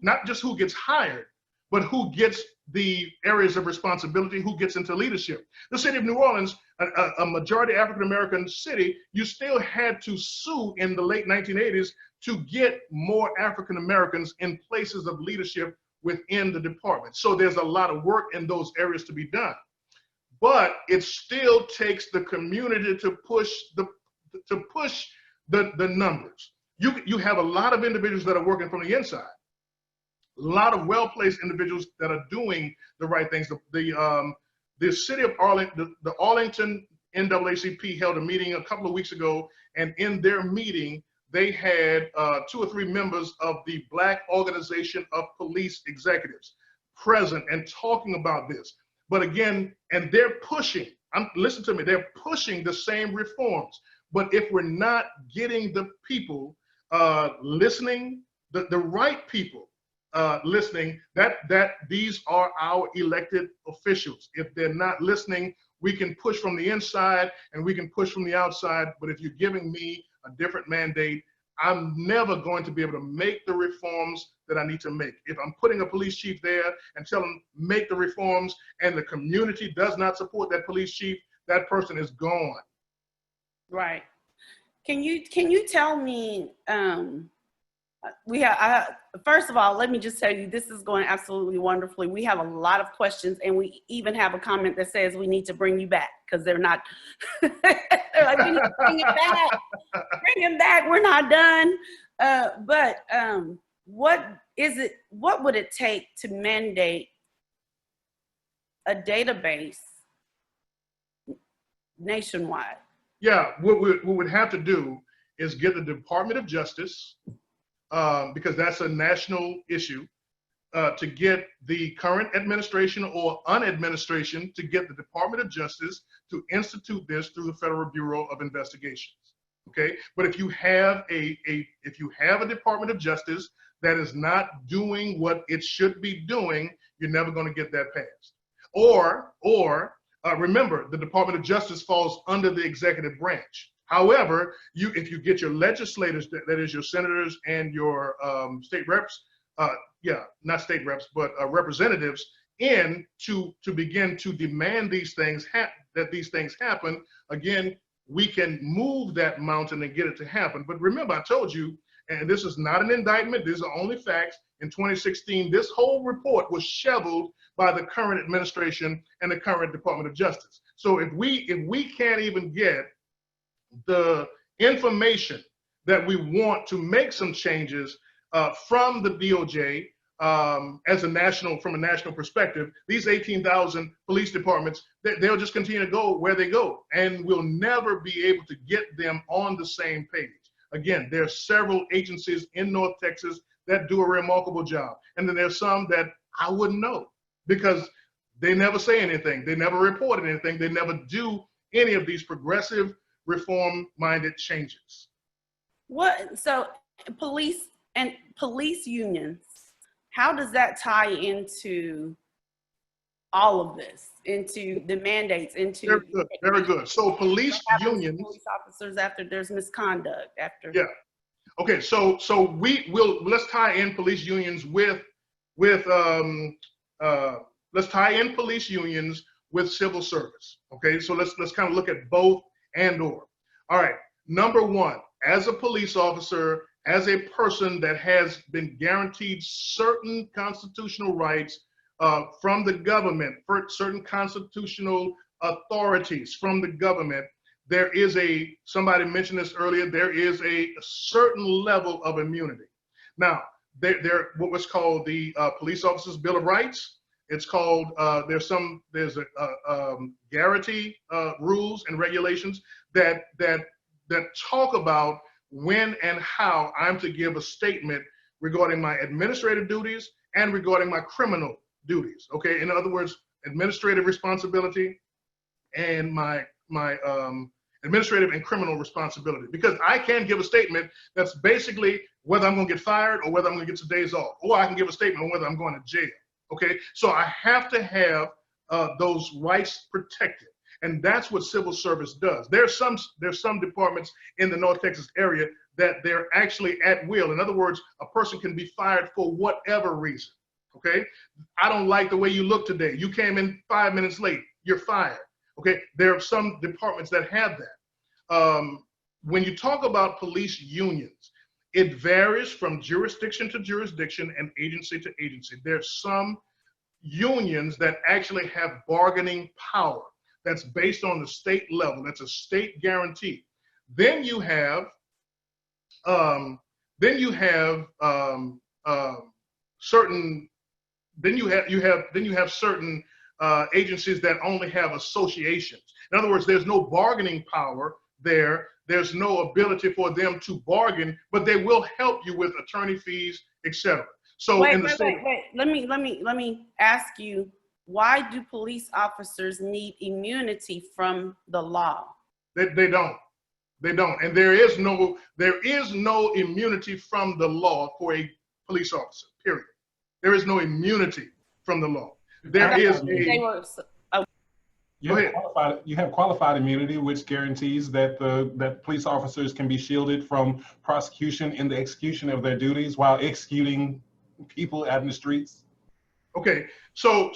not just who gets hired, but who gets the areas of responsibility, who gets into leadership. The city of New Orleans, a majority African-American city, you still had to sue in the late 1980s to get more African-Americans in places of leadership within the department. So there's a lot of work in those areas to be done. But it still takes the community to push the numbers. You have a lot of individuals that are working from the inside. A lot of well-placed individuals that are doing the right things. The city of Arlington, the Arlington NAACP held a meeting a couple of weeks ago, and in their meeting, they had 2 or 3 members of the Black Organization of Police Executives present and talking about this. But again, and they're pushing, listen to me, they're pushing the same reforms. But if we're not getting the people listening, the right people listening, that these are our elected officials. If they're not listening, we can push from the inside and we can push from the outside. But if you're giving me a different mandate, I'm never going to be able to make the reforms that I need to make. If I'm putting a police chief there and tell them make the reforms and the community does not support that police chief, that person is gone. Right. Can you tell me, first of all, let me just tell you, this is going absolutely wonderfully. We have a lot of questions, and we even have a comment that says we need to bring you back because they're not, they're like, we need to bring him back, bring him back, we're not done. But what what would it take to mandate a database nationwide? Yeah, what we would have to do is get the Department of Justice, because that's a national issue, to get the current administration or unadministration to get the Department of Justice to institute this through the Federal Bureau of Investigations. Okay, but if you have a Department of Justice that is not doing what it should be doing, you're never going to get that passed. Or remember, the Department of Justice falls under the executive branch. However, if you get your legislators, that is your senators and your state reps, not state reps, but representatives, in to begin to demand these things that these things happen, again, we can move that mountain and get it to happen. But remember, I told you, and this is not an indictment, these are only facts. In 2016, this whole report was shoveled by the current administration and the current Department of Justice. So if we can't even get the information that we want to make some changes from the DOJ from a national perspective, these 18,000 police departments, they'll just continue to go where they go, and we'll never be able to get them on the same page. Again, there are several agencies in North Texas that do a remarkable job, and then there's some that I wouldn't know because they never say anything, they never report anything, they never do any of these progressive, reform-minded changes. So police unions, how does that tie into all of this, into the mandates, into— Very good, very good. So police unions— police officers after there's misconduct, after— Yeah. Okay, so let's tie in police unions with civil service. Okay, so let's kind of look at both and/or. All right, number one, as a police officer, as a person that has been guaranteed certain constitutional rights from the government, for certain constitutional authorities from the government, there is somebody mentioned this earlier, there is a certain level of immunity. Now, what was called the Police Officers Bill of Rights. It's called, there's guarantee rules and regulations that talk about when and how I'm to give a statement regarding my administrative duties and regarding my criminal duties. Okay, in other words, administrative responsibility and my administrative and criminal responsibility, because I can give a statement that's basically whether I'm going to get fired or whether I'm going to get some days off, or I can give a statement on whether I'm going to jail. Okay, so I have to have those rights protected, and that's what civil service does. There's some departments in the North Texas area that they're actually at will. In other words, a person can be fired for whatever reason. Okay, I don't like the way you look today. You came in 5 minutes late, you're fired. Okay, there are some departments that have that. When you talk about police unions, it varies from jurisdiction to jurisdiction and agency to agency. There's some unions that actually have bargaining power that's based on the state level. That's a state guarantee. Then you have certain agencies that only have associations. In other words, there's no bargaining power there. There's no ability for them to bargain, but they will help you with attorney fees, etc. So wait. Let me ask you, why do police officers need immunity from the law? They don't. And there is no immunity from the law for a police officer, period. There is no immunity from the law. You have qualified immunity, which guarantees that that police officers can be shielded from prosecution in the execution of their duties while executing people out in the streets. Okay, so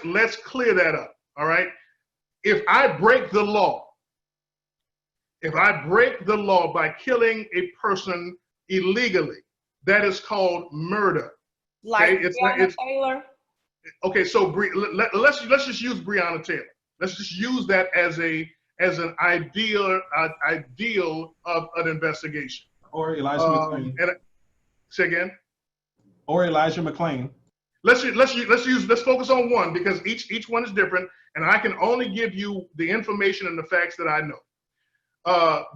let's clear that up. All right, if I break the law by killing a person illegally, that is called murder. Like Breanna Taylor. Okay, so let's just use Breanna Taylor. Let's just use that as an ideal of an investigation. Or Elijah McClain. Say again. Or Elijah McClain. Let's focus on one, because each one is different, and I can only give you the information and the facts that I know.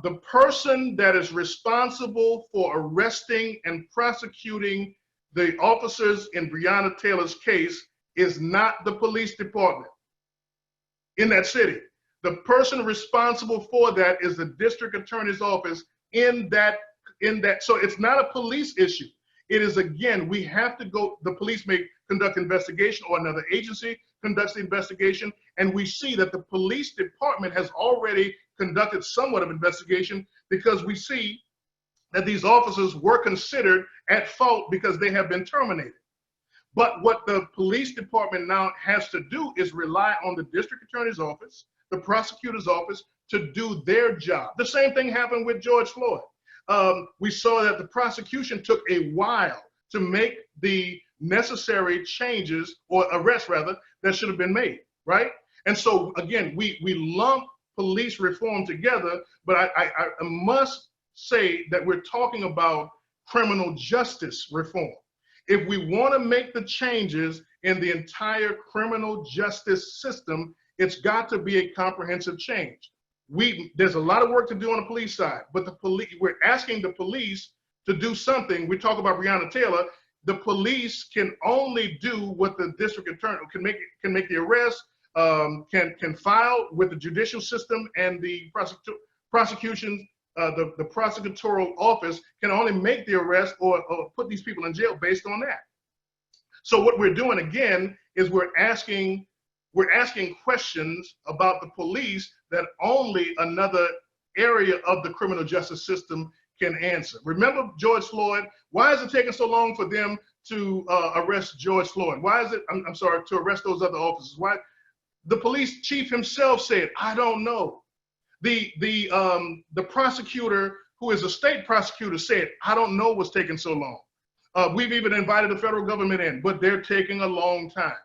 The person that is responsible for arresting and prosecuting the officers in Breanna Taylor's case is not the police department in that city. The person responsible for that is the district attorney's office in that. So it's not a police issue. It is, again, we have to go, the police may conduct investigation, or another agency conducts the investigation, and we see that the police department has already conducted somewhat of investigation, because we see that these officers were considered at fault because they have been terminated. But what the police department now has to do is rely on the district attorney's office, the prosecutor's office, to do their job. The same thing happened with George Floyd. We saw that the prosecution took a while to make the necessary changes, or arrests rather, that should have been made, right? And so again, we lump police reform together, but I must say that we're talking about criminal justice reform. If we want to make the changes in the entire criminal justice system, it's got to be a comprehensive change. There's a lot of work to do on the police side, but we're asking the police to do something. We talk about Breanna Taylor. The police can only do what the district attorney can make the arrest, can file with the judicial system, and the prosecution, the prosecutorial office can only make the arrest or put these people in jail based on that. So what we're doing again is we're asking questions about the police that only another area of the criminal justice system can answer. Remember George Floyd? Why is it taking so long for them to arrest George Floyd? Why is it, I'm sorry, to arrest those other officers? Why? The police chief himself said, I don't know. The prosecutor, who is a state prosecutor, said, I don't know what's taking so long. We've even invited the federal government in, but they're taking a long time.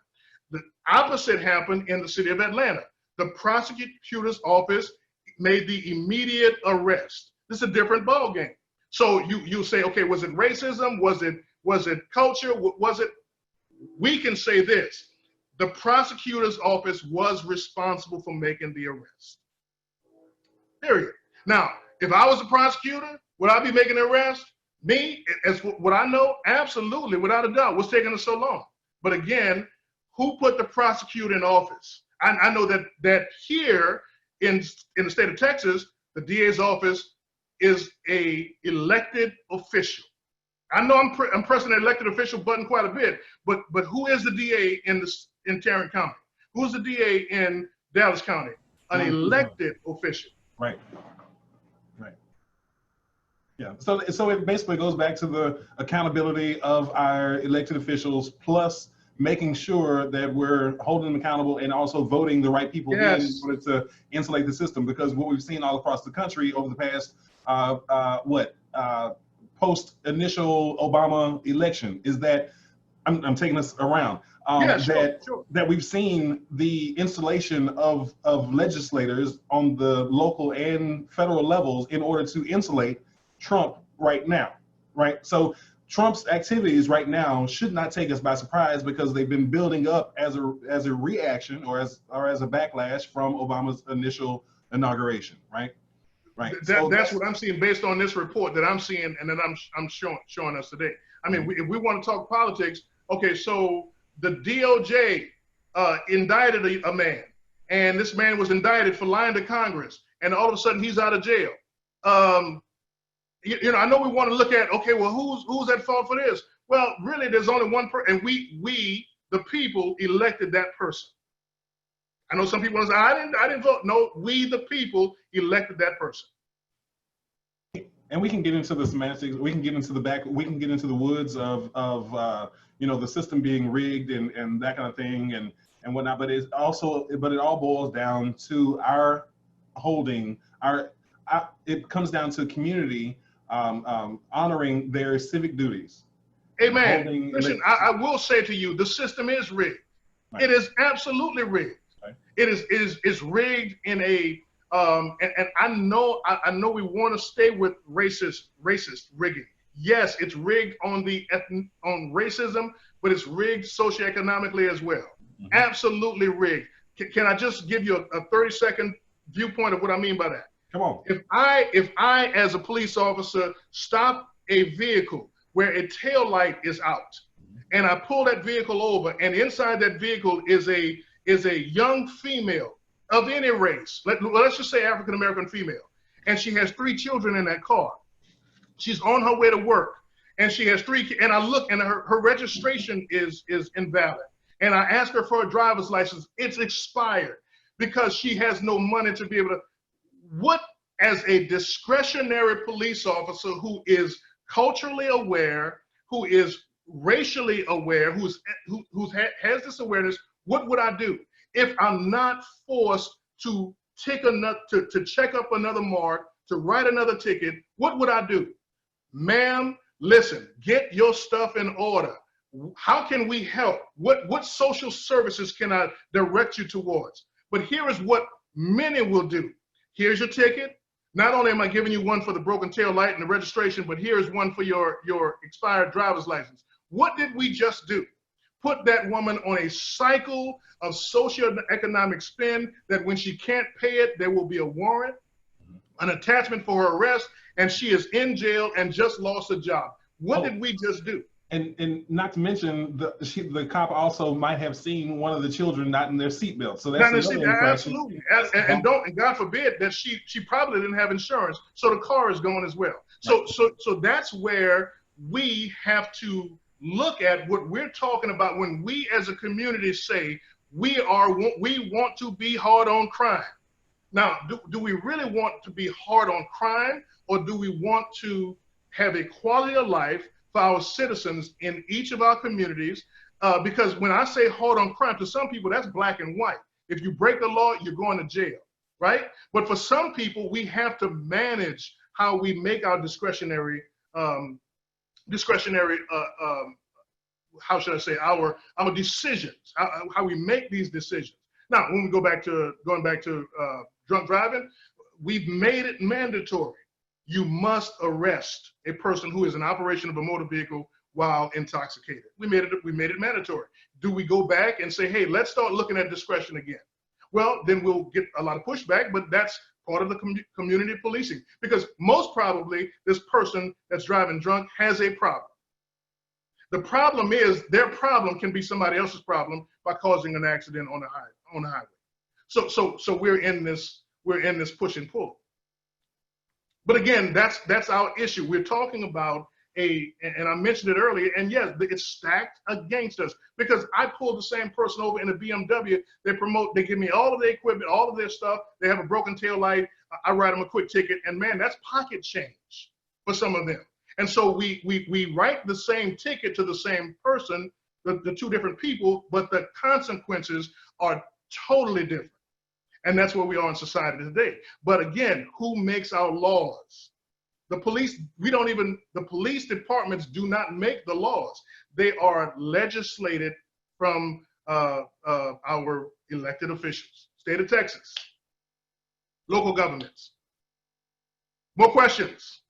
The opposite happened in the city of Atlanta. The prosecutor's office made the immediate arrest. This is a different ballgame. So you say, okay, was it racism? Was it culture? Was it? We can say this: the prosecutor's office was responsible for making the arrest. Period. Now, if I was a prosecutor, would I be making the arrest? Me, as what I know, absolutely, without a doubt. What's taking us so long? But again, who put the prosecutor in office? I know that here in the state of Texas, the DA's office is a elected official. I know I'm pressing the elected official button quite a bit, but who is the DA in Tarrant County? Who's the DA in Dallas County? An elected official. Right. Right. Yeah. So it basically goes back to the accountability of our elected officials, plus making sure that we're holding them accountable and also voting the right people in order to insulate the system. Because what we've seen all across the country over the past post initial Obama election is that I'm taking us around. That we've seen the installation of legislators on the local and federal levels in order to insulate Trump right now, right? So Trump's activities right now should not take us by surprise, because they've been building up as a reaction or as a backlash from Obama's initial inauguration, right? Right. That's what I'm seeing based on this report that I'm seeing and that I'm showing us today. I mean, if we want to talk politics, okay, so the DOJ indicted a man, and this man was indicted for lying to Congress, and all of a sudden he's out of jail. I know we want to look at, okay, well, who's at fault for this? Well, really, there's only one person, and we, the people, elected that person. I know some people say, I didn't vote. No, we, the people, elected that person. And we can get into the semantics. We can get into the woods of the system being rigged and that kind of thing and whatnot. But it all boils down to our holding it comes down to community honoring their civic duties. Amen. Listen, I will say to you, the system is rigged. Right. It is absolutely rigged. Right. It is rigged in a and I know we want to stay with racist rigging. Yes, it's rigged on on racism, but it's rigged socioeconomically as well. Mm-hmm. Absolutely rigged. Can I just give you a 30-second viewpoint of what I mean by that? Come on. If I as a police officer stop a vehicle where a tail light is out, and I pull that vehicle over, and inside that vehicle is a young female of any race, let's just say African American female, and she has 3 children in that car. She's on her way to work, and she has 3 and I look, and her registration is invalid. And I ask her for a driver's license. It's expired because she has no money to be able to. What, as a discretionary police officer who is culturally aware, who is racially aware, who has this awareness, what would I do if I'm not forced to check up another mark, to write another ticket? What would I do? Ma'am, listen, get your stuff in order. How can we help? What social services can I direct you towards? But here is what many will do. Here's your ticket. Not only am I giving you one for the broken tail light and the registration, but here's one for your expired driver's license. What did we just do? Put that woman on a cycle of socioeconomic spin that when she can't pay it, there will be a warrant, an attachment for her arrest, and she is in jail and just lost a job. What did we just do? And not to mention, the cop also might have seen one of the children not in their seatbelt. So that's absolutely. And God forbid that she probably didn't have insurance, so the car is going as well. So that's where we have to look at what we're talking about when we as a community say we want to be hard on crime. Now, do we really want to be hard on crime, or do we want to have a quality of life for our citizens in each of our communities? Because when I say hard on crime, to some people, that's black and white. If you break the law, you're going to jail, right? But for some people, we have to manage how we make our discretionary, how should I say, our decisions, how we make these decisions. Now, when we going back to drunk driving, we've made it mandatory. You must arrest a person who is in operation of a motor vehicle while intoxicated. We made it mandatory. Do we go back and say, hey, let's start looking at discretion again? Well, then we'll get a lot of pushback, but that's part of the community policing, because most probably this person that's driving drunk has a problem. The problem is their problem can be somebody else's problem by causing an accident on the highway. So we're in this push and pull. But again, that's our issue. We're talking about and I mentioned it earlier, and yes, it's stacked against us, because I pull the same person over in a BMW. They give me all of their equipment, all of their stuff. They have a broken tail light. I write them a quick ticket, and man, that's pocket change for some of them. And so we write the same ticket to the same person, the 2 different people, but the consequences are totally different. And that's where we are in society today. But again, who makes our laws? The police, the police departments do not make the laws. They are legislated from our elected officials. State of Texas, local governments. More questions?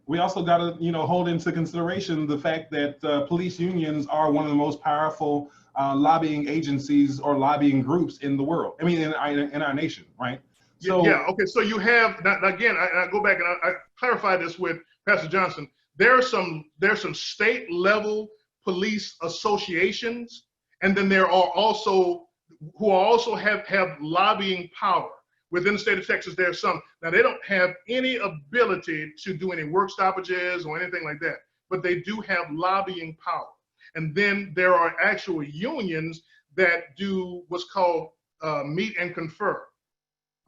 We also got to, hold into consideration the fact that police unions are one of the most powerful lobbying agencies or lobbying groups in the world. I mean, in our nation, right? So, yeah. Okay. So you have again. I go back and I clarify this with Pastor Johnson. There's some state level police associations, and then there are also who also have lobbying power. Within the state of Texas, there's some. Now, they don't have any ability to do any work stoppages or anything like that, but they do have lobbying power. And then there are actual unions that do what's called meet and confer.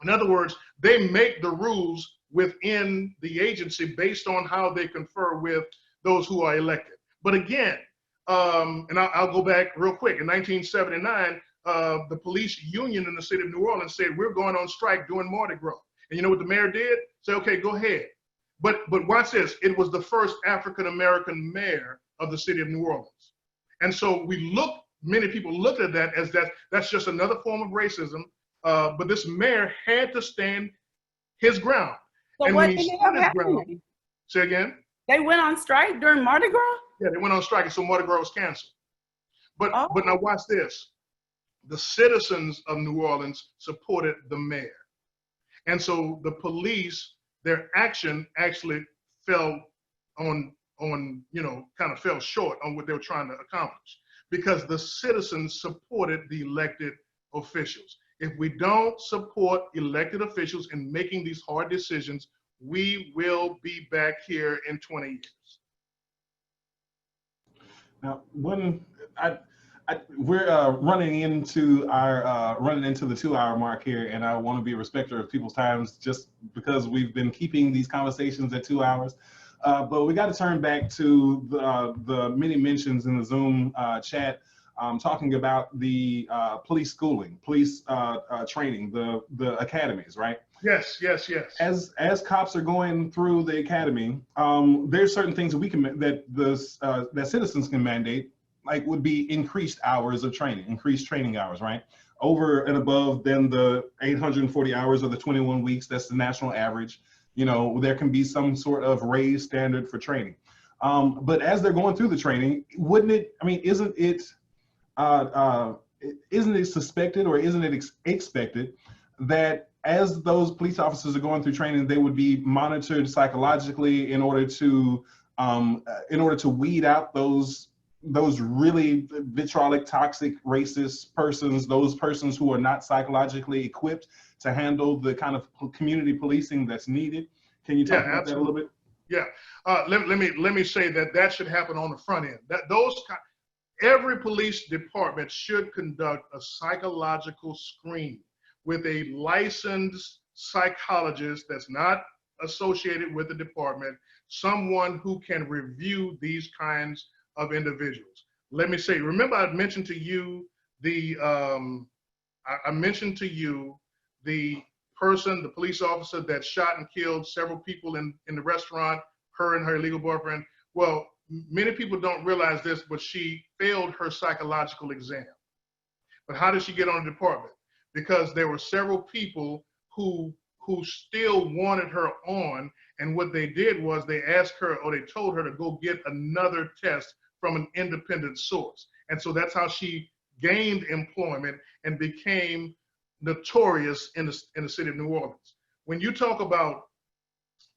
In other words, they make the rules within the agency based on how they confer with those who are elected. But again, and I'll go back real quick. In 1979, the police union in the city of New Orleans said, we're going on strike during Mardi Gras. And you know what the mayor did? Say, okay, go ahead. But watch this. It was the first African-American mayor of the city of New Orleans. And so many people looked at that as that's just another form of racism. But this mayor had to stand his ground. So and what when he ended stood up his ground, happening? say again? They went on strike during Mardi Gras? Yeah, they went on strike, and so Mardi Gras was canceled. But Oh. but now watch this. The citizens of New Orleans supported the mayor. And so the police, their action actually fell on kind of fell short on what they were trying to accomplish, because the citizens supported the elected officials. If we don't support elected officials in making these hard decisions, we will be back here in 20 years. Now, we're running into the 2-hour mark here, and I want to be a respecter of people's times just because we've been keeping these conversations at 2 hours. But we got to turn back to the many mentions in the Zoom chat talking about the police schooling, police training, the academies, right? Yes. As cops are going through the academy, there's certain things that citizens can mandate, like would be increased hours of training, increased training hours, right? Over and above than the 840 hours or the 21 weeks, that's the national average. There can be some sort of raised standard for training. But as they're going through the training, isn't it suspected, or isn't it expected that as those police officers are going through training, they would be monitored psychologically in order to weed out those really vitriolic, toxic, racist persons, those persons who are not psychologically equipped to handle the kind of community policing that's needed? Can you talk about that a little bit? Yeah. Let me say that should happen on the front end. Every police department should conduct a psychological screen with a licensed psychologist that's not associated with the department, someone who can review these kinds of individuals. Let me say, remember I mentioned to you the person, the police officer that shot and killed several people in the restaurant, her and her illegal boyfriend. Well, many people don't realize this, but she failed her psychological exam. But how did she get on the department? Because there were several people who still wanted her on, and what they did was they asked her, or they told her to go get another test from an independent source. And so that's how she gained employment and became notorious in the city of New Orleans. When you talk about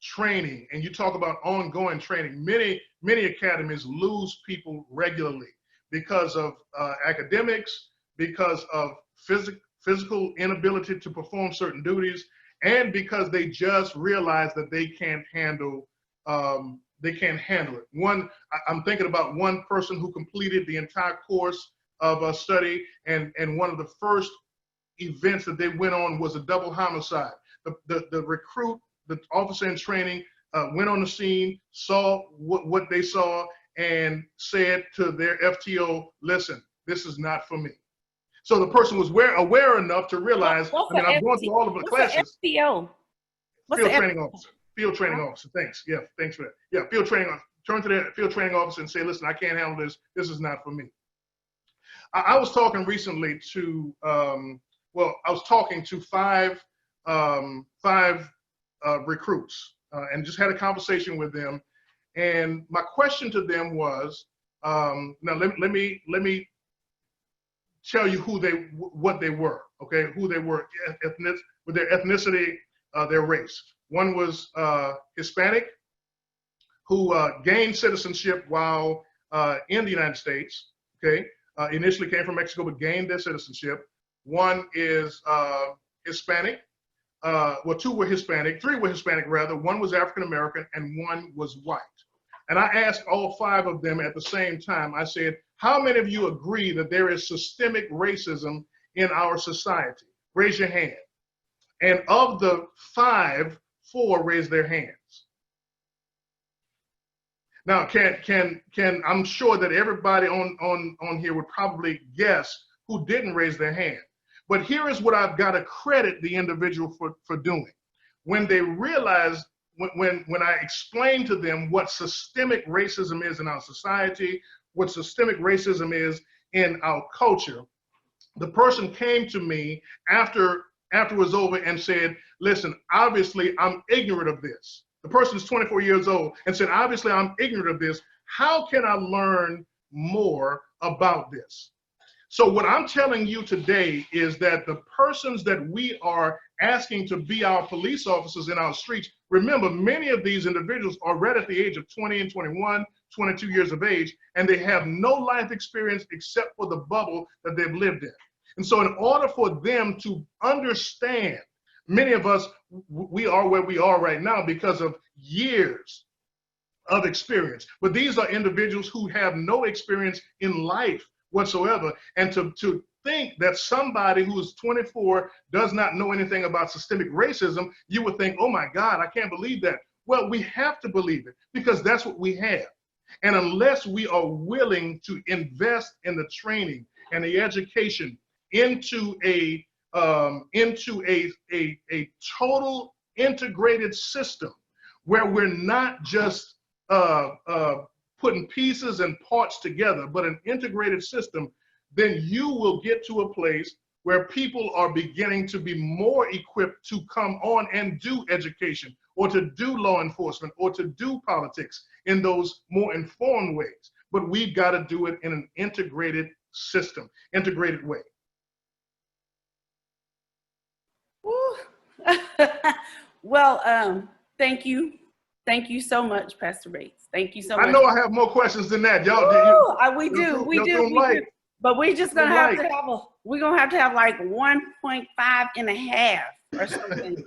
training and you talk about ongoing training, many academies lose people regularly because of academics, because of physical inability to perform certain duties, and because they just realize that they can't handle it. I'm thinking about one person who completed the entire course of a study, and one of the first events that they went on was a double homicide. The recruit, the officer in training, went on the scene, saw what they saw, and said to their FTO, "Listen, this is not for me." So the person was aware enough to realize, I've gone through all of the classes. FTO? Field training officer. Field training officer. Thanks. Yeah, thanks for that. Yeah, field training officer. Turn to the field training officer and say, "Listen, I can't handle this. This is not for me." I was talking recently to, I was talking to five recruits and just had a conversation with them. And my question to them was, now let me tell you what they were, okay? Who they were, with their ethnicity, their race. One was Hispanic, who gained citizenship while in the United States, okay? Initially came from Mexico, but gained their citizenship. One is Hispanic. Well, two were Hispanic, three were Hispanic rather. One was African American, and one was white. And I asked all five of them at the same time, I said, how many of you agree that there is systemic racism in our society? Raise your hand. And of the five, four raised their hands. Now, I'm sure that everybody on here would probably guess who didn't raise their hand. But here is what I've got to credit the individual for doing. When they realized, when I explained to them what systemic racism is in our society, what systemic racism is in our culture, the person came to me after it was over and said, "Listen, obviously I'm ignorant of this. The person is 24 years old and said, obviously I'm ignorant of this. How can I learn more about this? So what I'm telling you today is that the persons that we are asking to be our police officers in our streets, remember, many of these individuals are right at the age of 20 and 21, 22 years of age, and they have no life experience except for the bubble that they've lived in. And so in order for them to understand, many of us, we are where we are right now because of years of experience. But these are individuals who have no experience in life whatsoever. And to think that somebody who is 24 does not know anything about systemic racism, you would think, oh my God, I can't believe that. Well, we have to believe it because that's what we have. And unless we are willing to invest in the training and the education into a total integrated system where we're not just putting pieces and parts together, but an integrated system, then you will get to a place where people are beginning to be more equipped to come on and do education or to do law enforcement or to do politics in those more informed ways. But we've got to do it in an integrated system, integrated way. Well, thank you. Thank you so much, Pastor Bates. Thank you so much. I know I have more questions than that. Y'all, we do. But we're just gonna have to have like 1.5 and a half or something,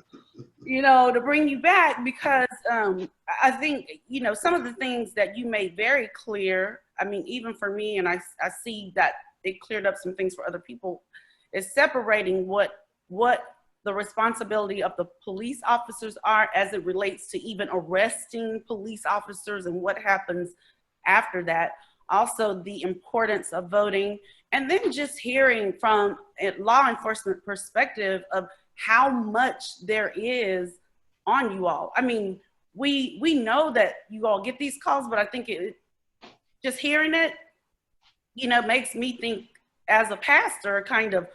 to bring you back because I think, some of the things that you made very clear, I mean, even for me, and I see that it cleared up some things for other people, is separating what the responsibility of the police officers are as it relates to even arresting police officers and what happens after that. Also, the importance of voting, and then just hearing from a law enforcement perspective of how much there is on you all. I mean, we know that you all get these calls, but I think just hearing it, makes me think as a pastor, kind of,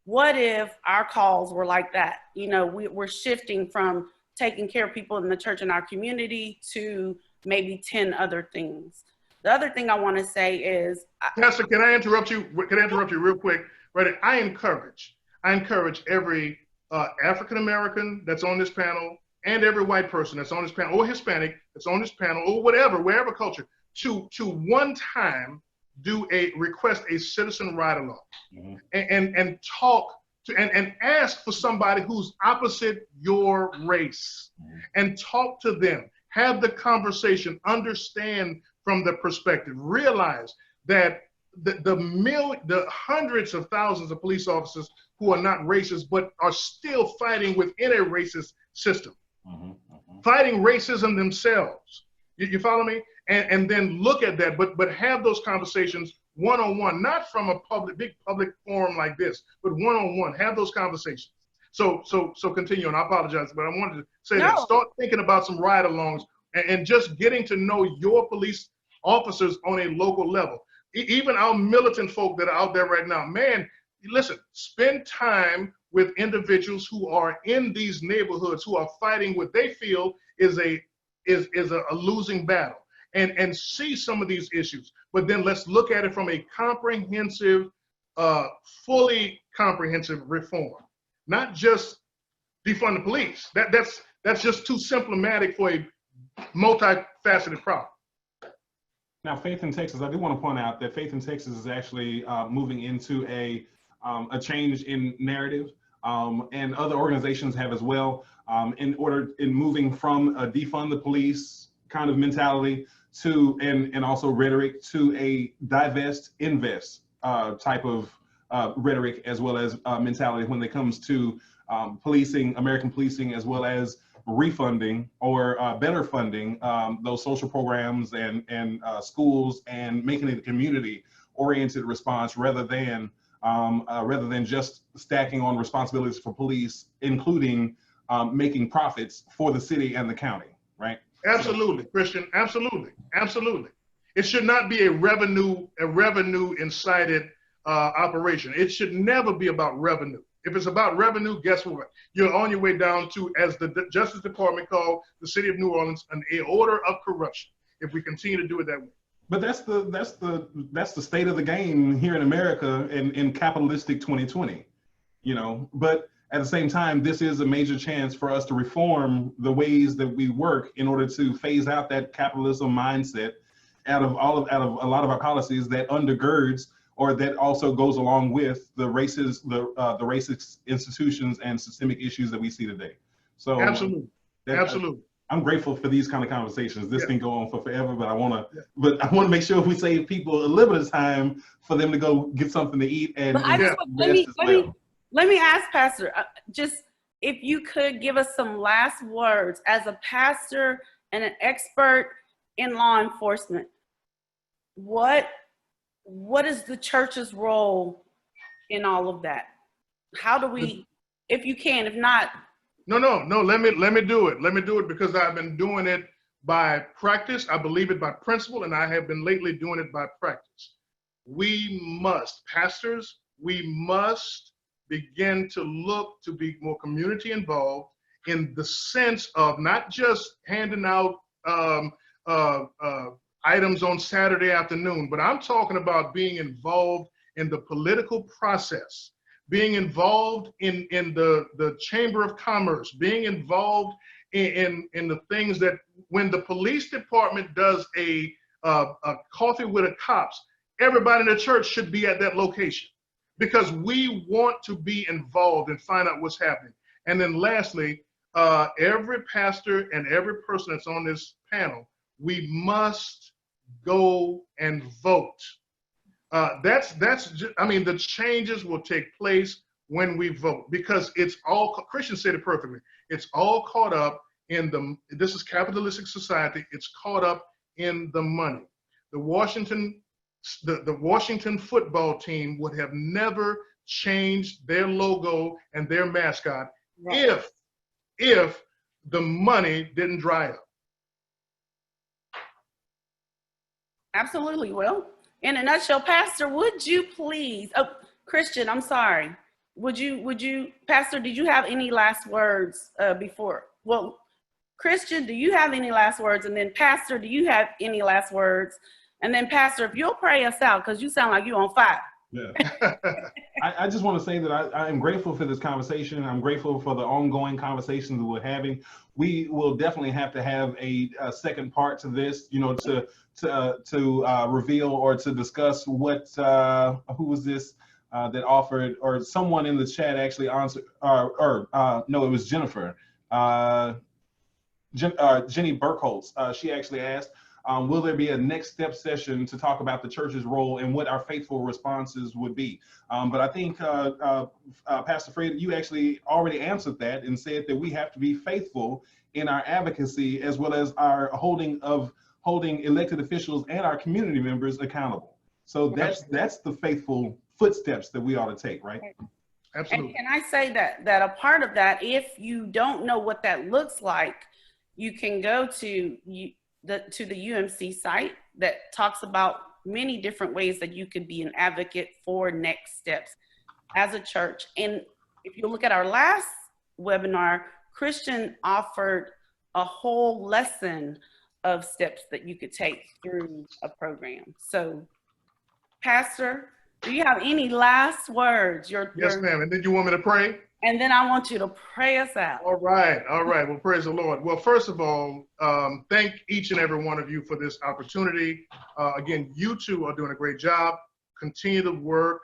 what if our calls were like that? We're shifting from taking care of people in the church and our community to maybe 10 other things. The other thing I want to say is, Pastor, can I interrupt you? Can I interrupt you real quick? Right. I encourage every African American that's on this panel and every white person that's on this panel or Hispanic that's on this panel or wherever culture to one time request a citizen ride along, and talk to and ask for somebody who's opposite your race, and talk to them, have the conversation, understand from the perspective, realize that the hundreds of thousands of police officers who are not racist but are still fighting within a racist system, fighting racism themselves. You follow me? And then look at that, but have those conversations one-on-one, not from a big public forum like this, but one-on-one. Have those conversations. So continue, and I apologize, but I wanted to say that start thinking about some ride-alongs and just getting to know your police officers on a local level. Even our militant folk that are out there right now, man, listen, spend time with individuals who are in these neighborhoods who are fighting what they feel is a losing battle. And see some of these issues, but then let's look at it from a comprehensive, fully comprehensive reform, not just defund the police. That's just too symptomatic for a multifaceted problem. Now, Faith in Texas, I do want to point out that Faith in Texas is actually moving into a change in narrative, and other organizations have as well, in moving from a defund the police kind of mentality to and also rhetoric to a divest, invest type of rhetoric, as well as mentality when it comes to policing, American policing, as well as refunding or better funding those social programs and schools, and making it a community-oriented response rather than just stacking on responsibilities for police, including making profits for the city and the county, right? Absolutely, Christian. Absolutely. It should not be a revenue incited operation. It should never be about revenue. If it's about revenue, guess what? You're on your way down to, as the Justice Department called the city of New Orleans, an order of corruption. If we continue to do it that way. But that's the state of the game here in America in capitalistic 2020, you know. But at the same time, this is a major chance for us to reform the ways that we work in order to phase out that capitalism mindset out of a lot of our policies that undergirds or that also goes along with the racist institutions and systemic issues that we see today. So absolutely, absolutely. I'm grateful for these kind of conversations. This can go on for forever, but I want to make sure we save people a little bit of time for them to go get something to eat and let me ask Pastor, just if you could give us some last words as a pastor and an expert in law enforcement. What is the church's role in all of that? How do we, if you can, if not? No. Let me do it. Let me do it because I've been doing it by practice. I believe it by principle, and I have been lately doing it by practice. We must, pastors, we must begin to look to be more community involved in the sense of not just handing out items on Saturday afternoon, but I'm talking about being involved in the political process, being involved in the Chamber of Commerce, being involved in the things that when the police department does a coffee with the cops, everybody in the church should be at that location because we want to be involved and find out what's happening. And then lastly, every pastor and every person that's on this panel, we must go and vote. The changes will take place when we vote because it's all, Christians said it perfectly, it's all caught up in this is capitalistic society, it's caught up in the money. The Washington football team would have never changed their logo and their mascot if the money didn't dry up. Absolutely. Well, in a nutshell, Pastor, would you please, Christian, I'm sorry. Would you, Pastor, did you have any last words before? Well, Christian, do you have any last words? And then Pastor, do you have any last words? And then Pastor, if you'll pray us out, because you sound like you're on fire. Yeah. I just want to say that I am grateful for this conversation. I'm grateful for the ongoing conversations that we're having. We will definitely have to have a second part to this, you know, to reveal or to discuss what, who was this that offered, or someone in the chat actually answered, no, it was Jennifer. Jenny Burkholz, she actually asked, will there be a next step session to talk about the church's role and what our faithful responses would be? But I think, Pastor Fred, you actually already answered that and said that we have to be faithful in our advocacy as well as our holding elected officials and our community members accountable. So that's the faithful footsteps that we ought to take, right? Absolutely. And can I say that a part of that, if you don't know what that looks like, you can go to the UMC site that talks about many different ways that you could be an advocate for next steps as a church. And if you look at our last webinar, Christian offered a whole lesson of steps that you could take through a program. So, Pastor, do you have any last words? Yes, ma'am. And then you want me to pray? And then I want you to pray us out. All right. Well, praise the Lord. Well, first of all, thank each and every one of you for this opportunity. Again, you two are doing a great job. Continue to work.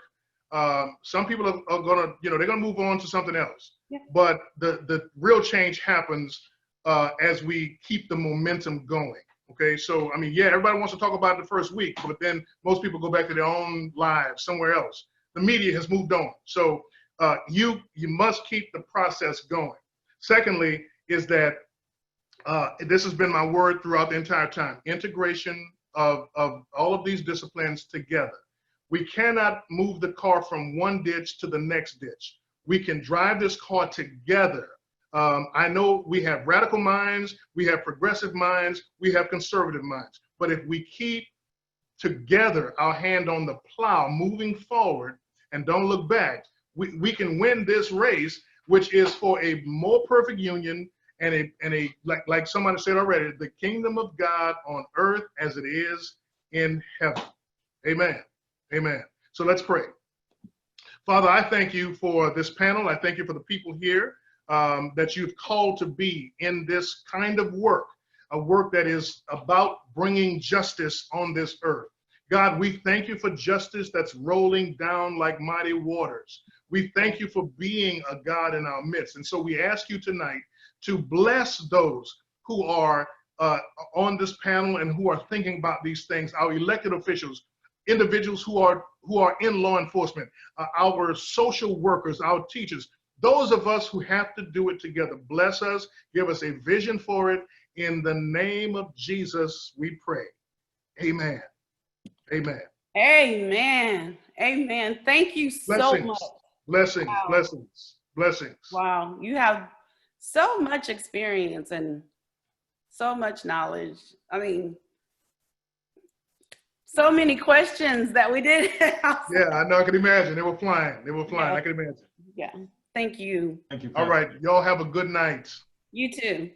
Some people are going to, they're going to move on to something else. Yeah. But the real change happens as we keep the momentum going. Okay. So, everybody wants to talk about it the first week, but then most people go back to their own lives somewhere else. The media has moved on. So, you must keep the process going. Secondly, is that this has been my word throughout the entire time, integration of all of these disciplines together. We cannot move the car from one ditch to the next ditch. We can drive this car together. I know we have radical minds, we have progressive minds, we have conservative minds, but if we keep together our hand on the plow moving forward and don't look back, we can win this race, which is for a more perfect union and like somebody said already, the kingdom of God on earth as it is in heaven. Amen. Amen. So let's pray. Father, I thank you for this panel. I thank you for the people here that you've called to be in this kind of work, a work that is about bringing justice on this earth. God, we thank you for justice that's rolling down like mighty waters. We thank you for being a God in our midst. And so we ask you tonight to bless those who are on this panel and who are thinking about these things, our elected officials, individuals who are in law enforcement, our social workers, our teachers, those of us who have to do it together. Bless us, give us a vision for it. In the name of Jesus, we pray. Amen. Amen. Amen. Amen. Thank you so much. Blessings, wow. blessings, blessings. Wow. You have so much experience and so much knowledge. I mean, so many questions that we did. Yeah, I know. I can imagine. They were flying. They were flying. Yeah. I can imagine. Yeah. Thank you. Thank you. All right. Y'all have a good night. You too.